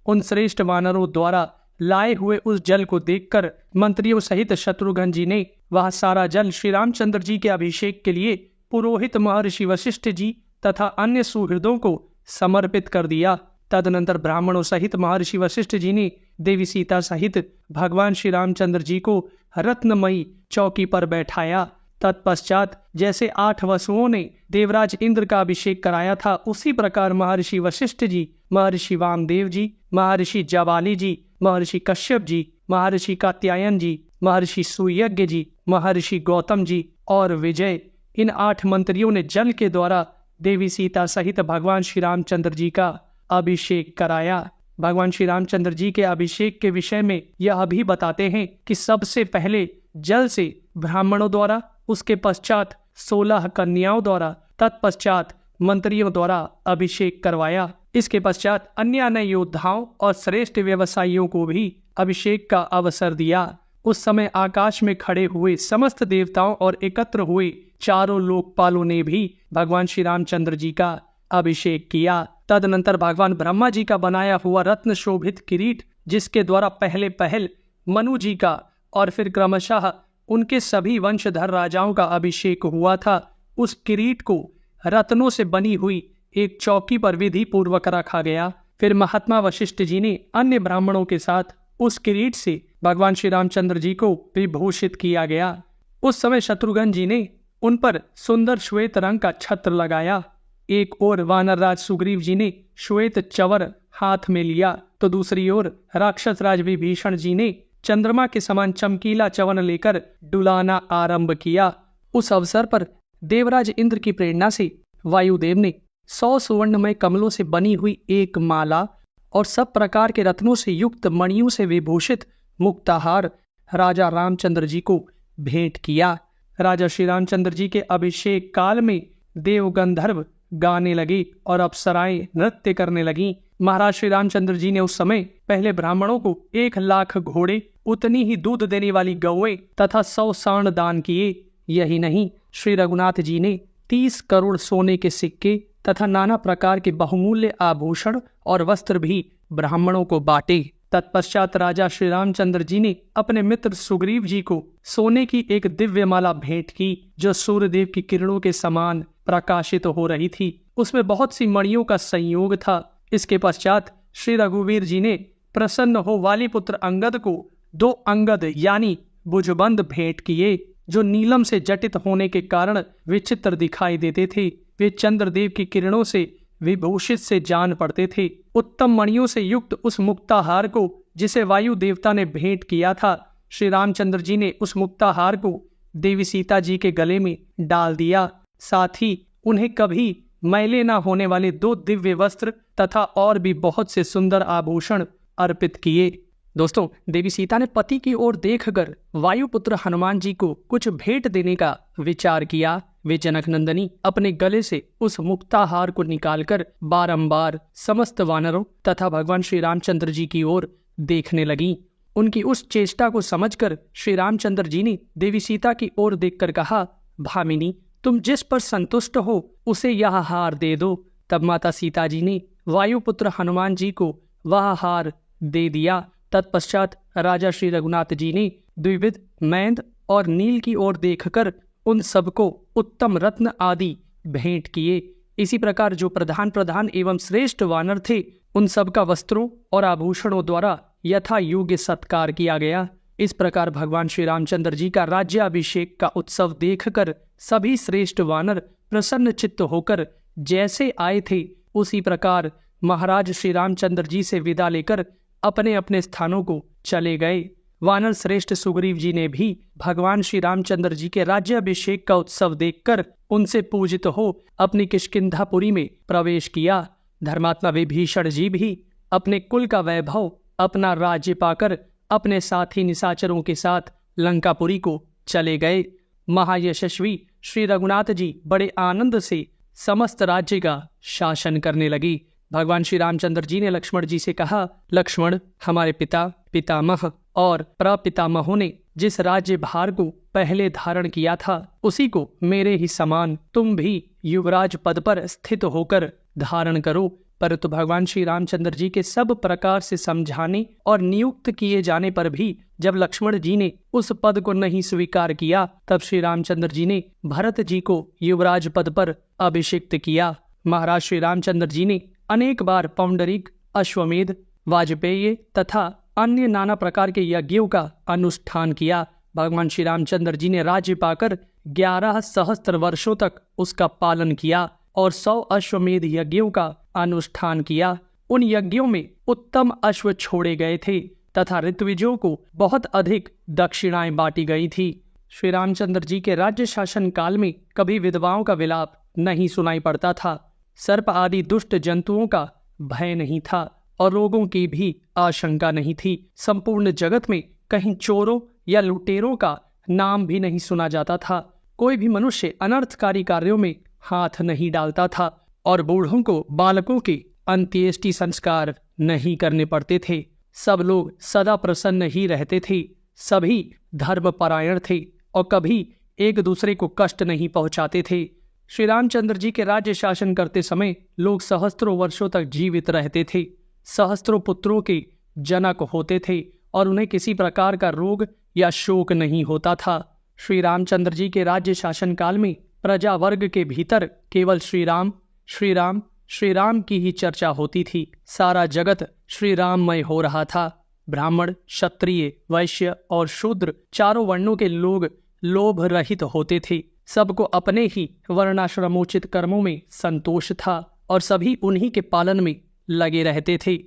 उन श्रेष्ठ वानरों द्वारा लाए हुए उस जल को देखकर मंत्रियों सहित शत्रुघ्न जी ने वह सारा जल श्री रामचंद्र जी के अभिषेक के लिए पुरोहित महर्षि वशिष्ठ जी तथा अन्य सुहृदों को समर्पित कर दिया। तदनंतर ब्राह्मणों सहित महर्षि वशिष्ठ जी ने देवी सीता सहित भगवान श्री रामचंद्र जी को रत्नमयी चौकी पर बैठाया। तत्पश्चात जैसे 8 वसुओं ने देवराज इंद्र का अभिषेक कराया था, उसी प्रकार महर्षि वशिष्ठ जी, महर्षि वामदेव जी, महर्षि जाबाली जी, महर्षि कश्यप जी, महर्षि कात्यायन जी, महर्षि सुयज्ञ जी, महर्षि गौतम जी और विजय, इन 8 मंत्रियों ने जल के द्वारा देवी सीता सहित भगवान श्री रामचंद्र जी का अभिषेक कराया। भगवान श्री रामचंद्र जी के अभिषेक के विषय में यह भी बताते हैं कि सबसे पहले जल से ब्राह्मणों द्वारा, उसके पश्चात 16 कन्याओं द्वारा, तत्पश्चात मंत्रियों द्वारा अभिषेक करवाया। इसके पश्चात अन्य योद्धाओं और श्रेष्ठ व्यवसायियों को भी अभिषेक का अवसर दिया। उस समय आकाश में खड़े हुए समस्त देवताओं और एकत्र हुए चारों लोकपालों ने भी भगवान श्री रामचंद्र जी का अभिषेक किया। तदनंतर भगवान ब्रह्मा जी का बनाया हुआ रत्न शोभित किरीट, जिसके द्वारा पहले मनु जी का और फिर क्रमशः उनके सभी वंशधर राजाओं का अभिषेक हुआ था, उस किरीट को रत्नों से बनी हुई एक चौकी पर विधि पूर्वक रखा गया। फिर महात्मा वशिष्ठ जी ने अन्य ब्राह्मणों के साथ उस किरीट से भगवान श्री रामचंद्र जी को विभूषित किया गया। उस समय शत्रुघ्न जी ने उन पर सुंदर श्वेत रंग का छत्र लगाया। एक ओर वानरराज सुग्रीव जी ने श्वेत चवर हाथ में लिया, तो दूसरी ओर राक्षस राज विभीषण जी ने चंद्रमा के समान चमकीला चवन लेकर डुलाना आरंभ किया। उस अवसर पर देवराज इंद्र की प्रेरणा से वायुदेव ने 100 सुवर्णमय कमलों से बनी हुई एक माला और सब प्रकार के रत्नों से युक्त मणियों से विभूषित मुक्ताहार राजा रामचंद्र जी को भेंट किया। राजा श्री रामचंद्र जी के अभिषेक काल में देव गंधर्व गाने लगे और अप्सराएं नृत्य करने लगी। महाराज श्री रामचंद्र जी ने उस समय पहले ब्राह्मणों को 1 लाख घोड़े, उतनी ही दूध देने वाली गौएं तथा 100 सांड दान किए। यही नहीं, श्री रघुनाथ जी ने 30 करोड़ सोने के सिक्के तथा नाना प्रकार के बहुमूल्य आभूषण और वस्त्र भी ब्राह्मणों को बांटे। तत्पश्चात राजा श्री रामचंद्र जी ने अपने मित्र सुग्रीव जी को सोने की एक दिव्य माला भेंट की, जो सूर्यदेव की किरणों के समान प्रकाशित हो रही थी। उसमें बहुत सी मणियों का संयोग था। इसके पश्चात श्री रघुवीर जी ने प्रसन्न हो वाली पुत्र अंगद को 2 अंगद यानी भुजबंद भेंट किए, जो नीलम से जटित होने के कारण विचित्र दिखाई देते थे। वे चंद्रदेव की किरणों से विभूषित से जान पड़ते थे। उत्तम मणियों से युक्त उस मुक्ताहार को, जिसे वायु देवता ने भेंट किया था, श्री रामचंद्र जी ने उस मुक्ताहार को देवी सीता जी के गले में डाल दिया। साथ ही उन्हें कभी मैले न होने वाले 2 दिव्य वस्त्र तथा और भी बहुत से सुंदर आभूषण अर्पित किए। दोस्तों, देवी सीता ने पति की ओर देखकर वायुपुत्र हनुमान जी को कुछ भेंट देने का विचार किया। वे जनक नंदनी अपने गले से उस मुक्ताहार को निकालकर बारंबार समस्त वानरों तथा भगवान श्री रामचंद्र जी की ओर देखने लगी। उनकी उस चेष्टा को समझकर श्री रामचंद्र जी ने देवी सीता की ओर देखकर कहा, भामिनी, तुम जिस पर संतुष्ट हो उसे यह हार दे दो। तब माता सीता जी ने वायुपुत्र हनुमान जी को वह हार दे दिया। तत्पश्चात राजा श्री रघुनाथ जी ने द्विविध, मैंद और नील की ओर देखकर उन सबको उत्तम रत्न आदि भेंट किए। इसी प्रकार जो प्रधान एवं श्रेष्ठ वानर थे, उन सबका वस्त्रों और आभूषणों द्वारा यथा योग्य सत्कार किया गया। इस प्रकार भगवान श्री रामचंद्र जी का राज्याभिषेक का उत्सव देखकर सभी श्रेष्ठ वानर प्रसन्न चित्त होकर जैसे आए थे, उसी प्रकार महाराज श्री रामचंद्र जी से विदा लेकर अपने अपने स्थानों को चले गए। वानर श्रेष्ठ सुग्रीव जी ने भी भगवान श्री रामचंद्र जी के राज्याभिषेक का उत्सव देखकर उनसे पूजित हो अपनी किष्किंधापुरी में प्रवेश किया। धर्मात्मा विभीषण जी भी अपने कुल का वैभव, अपना राज्य पाकर अपने साथी निशाचरों के साथ लंकापुरी को चले गए। महायशस्वी श्री रघुनाथ जी बड़े आनंद से समस्त राज्य का शासन करने लगे। भगवान श्री रामचंद्र जी ने लक्ष्मण जी से कहा, लक्ष्मण, हमारे पिता, पितामह और प्रपितामहों ने जिस राज्य भार को पहले धारण किया था, उसी को मेरे ही समान तुम भी युवराज पद पर स्थित होकर धारण करो। परंतु भगवान श्री रामचंद्र जी के सब प्रकार से समझाने और नियुक्त किए जाने पर भी जब लक्ष्मण जी ने उस पद को नहीं स्वीकार किया, तब श्री रामचंद्र जी ने भरत जी को युवराज पद पर अभिषिक्त किया। महाराज श्री रामचंद्र जी ने अनेक बार पौंडरिक, अश्वमेध, वाजपेय तथा अन्य नाना प्रकार के यज्ञों का अनुष्ठान किया। भगवान श्री रामचंद्र जी ने राज्य पाकर 11 सहस्त्र वर्षों तक उसका पालन किया और 100 अश्वमेध यज्ञों का अनुष्ठान किया। उन यज्ञों में उत्तम अश्व छोड़े गए थे तथा ऋत्विजों को बहुत अधिक दक्षिणाएं बांटी गई थी। श्री रामचंद्र जी के राज्य शासन काल में कभी विधवाओं का विलाप नहीं सुनाई पड़ता था, सर्प आदि दुष्ट जंतुओं का भय नहीं था और रोगों की भी आशंका नहीं थी। संपूर्ण जगत में कहीं चोरों या लुटेरों का नाम भी नहीं सुना जाता था। कोई भी मनुष्य अनर्थकारी कार्यों में हाथ नहीं डालता था और बूढ़ों को बालकों के अंत्येष्टि संस्कार नहीं करने पड़ते थे। सब लोग सदा प्रसन्न ही रहते थे। सभी धर्मपरायण थे और कभी एक दूसरे को कष्ट नहीं पहुंचाते थे। श्री रामचंद्र जी के राज्य शासन करते समय लोग सहस्त्रों वर्षों तक जीवित रहते थे, सहस्त्रों पुत्रों के जनक होते थे और उन्हें किसी प्रकार का रोग या शोक नहीं होता था। श्री रामचंद्र जी के राज्य शासन काल में प्रजा वर्ग के भीतर केवल श्री राम, श्री राम, श्री राम की ही चर्चा होती थी। सारा जगत श्री राममय हो रहा था। ब्राह्मण, क्षत्रिय, वैश्य और शूद्र चारों वर्णों के लोग लोभ रहित होते थे। सबको अपने ही वर्णाश्रमोचित कर्मों में संतोष था और सभी उन्हीं के पालन में लगे रहते थे।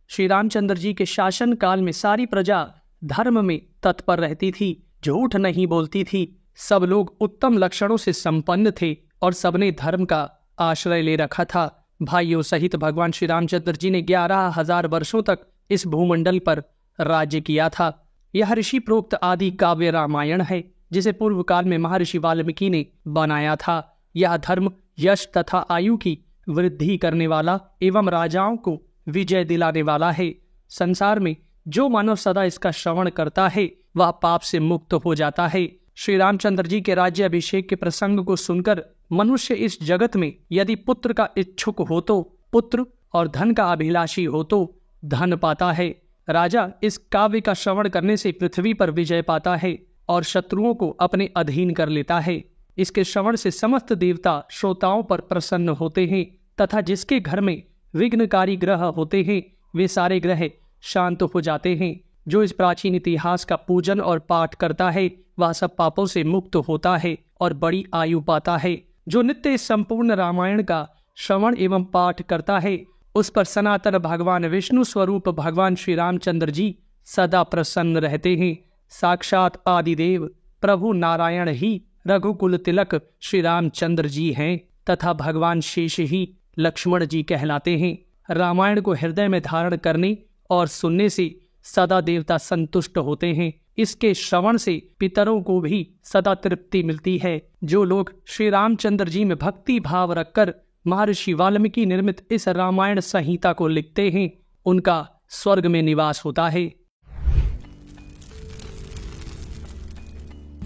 श्री रामचंद्र जी के शासन काल में सारी प्रजा धर्म में तत्पर रहती थी, झूठ नहीं बोलती थी। सब लोग उत्तम लक्षणों से संपन्न थे और सबने धर्म का आश्रय ले रखा था। भाइयों सहित भगवान श्री रामचंद्र जी ने 11,000 वर्षों तक इस भूमंडल पर राज्य किया था। यह ऋषि प्रोक्त आदि काव्य रामायण है, जिसे पूर्व काल में महर्षि वाल्मीकि ने बनाया था। यह धर्म, यश तथा आयु की वृद्धि करने वाला एवं राजाओं को विजय दिलाने वाला है। संसार में जो मानव सदा इसका श्रवण करता है वह पाप से मुक्त हो जाता है। श्री रामचंद्र जी के राज्य अभिषेक के प्रसंग को सुनकर मनुष्य इस जगत में यदि पुत्र का इच्छुक हो तो पुत्र और धन का अभिलाषी हो तो धन पाता है। राजा इस काव्य का श्रवण करने से पृथ्वी पर विजय पाता है और शत्रुओं को अपने अधीन कर लेता है। इसके श्रवण से समस्त देवता श्रोताओं पर प्रसन्न होते हैं तथा जिसके घर में विघ्नकारी ग्रह होते हैं वे सारे ग्रह शांत हो जाते हैं। जो इस प्राचीन इतिहास का पूजन और पाठ करता है वह सब पापों से मुक्त होता है और बड़ी आयु पाता है। जो नित्य इस संपूर्ण रामायण का श्रवण एवं पाठ करता है उस पर सनातन भगवान विष्णु स्वरूप भगवान श्री रामचंद्र जी सदा प्रसन्न रहते हैं। साक्षात आदिदेव प्रभु नारायण ही रघुकुल तिलक श्री रामचंद्र जी हैं तथा भगवान शेष ही लक्ष्मण जी कहलाते हैं। रामायण को हृदय में धारण करने और सुनने से सदा देवता संतुष्ट होते हैं। इसके श्रवण से पितरों को भी सदा तृप्ति मिलती है। जो लोग श्री रामचंद्र जी में भक्ति भाव रखकर महर्षि वाल्मीकि निर्मित इस रामायण संहिता को लिखते हैं उनका स्वर्ग में निवास होता है।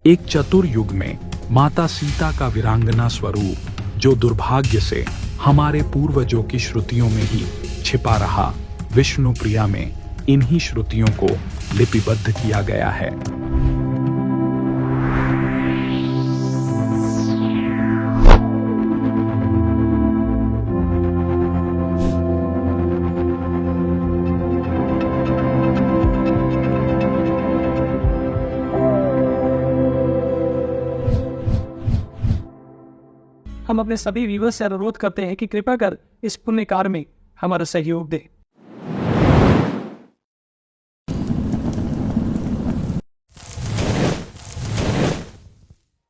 एक चतुर युग में माता सीता का वीरांगना स्वरूप जो दुर्भाग्य से हमारे पूर्वजों की श्रुतियों में ही छिपा रहा, विष्णु प्रिया में इन्हीं श्रुतियों को लिपिबद्ध किया गया है। हम अपने सभी व्यूअर्स से अनुरोध करते हैं कि कृपा कर इस पुण्य कार्य में हमारा सहयोग दें।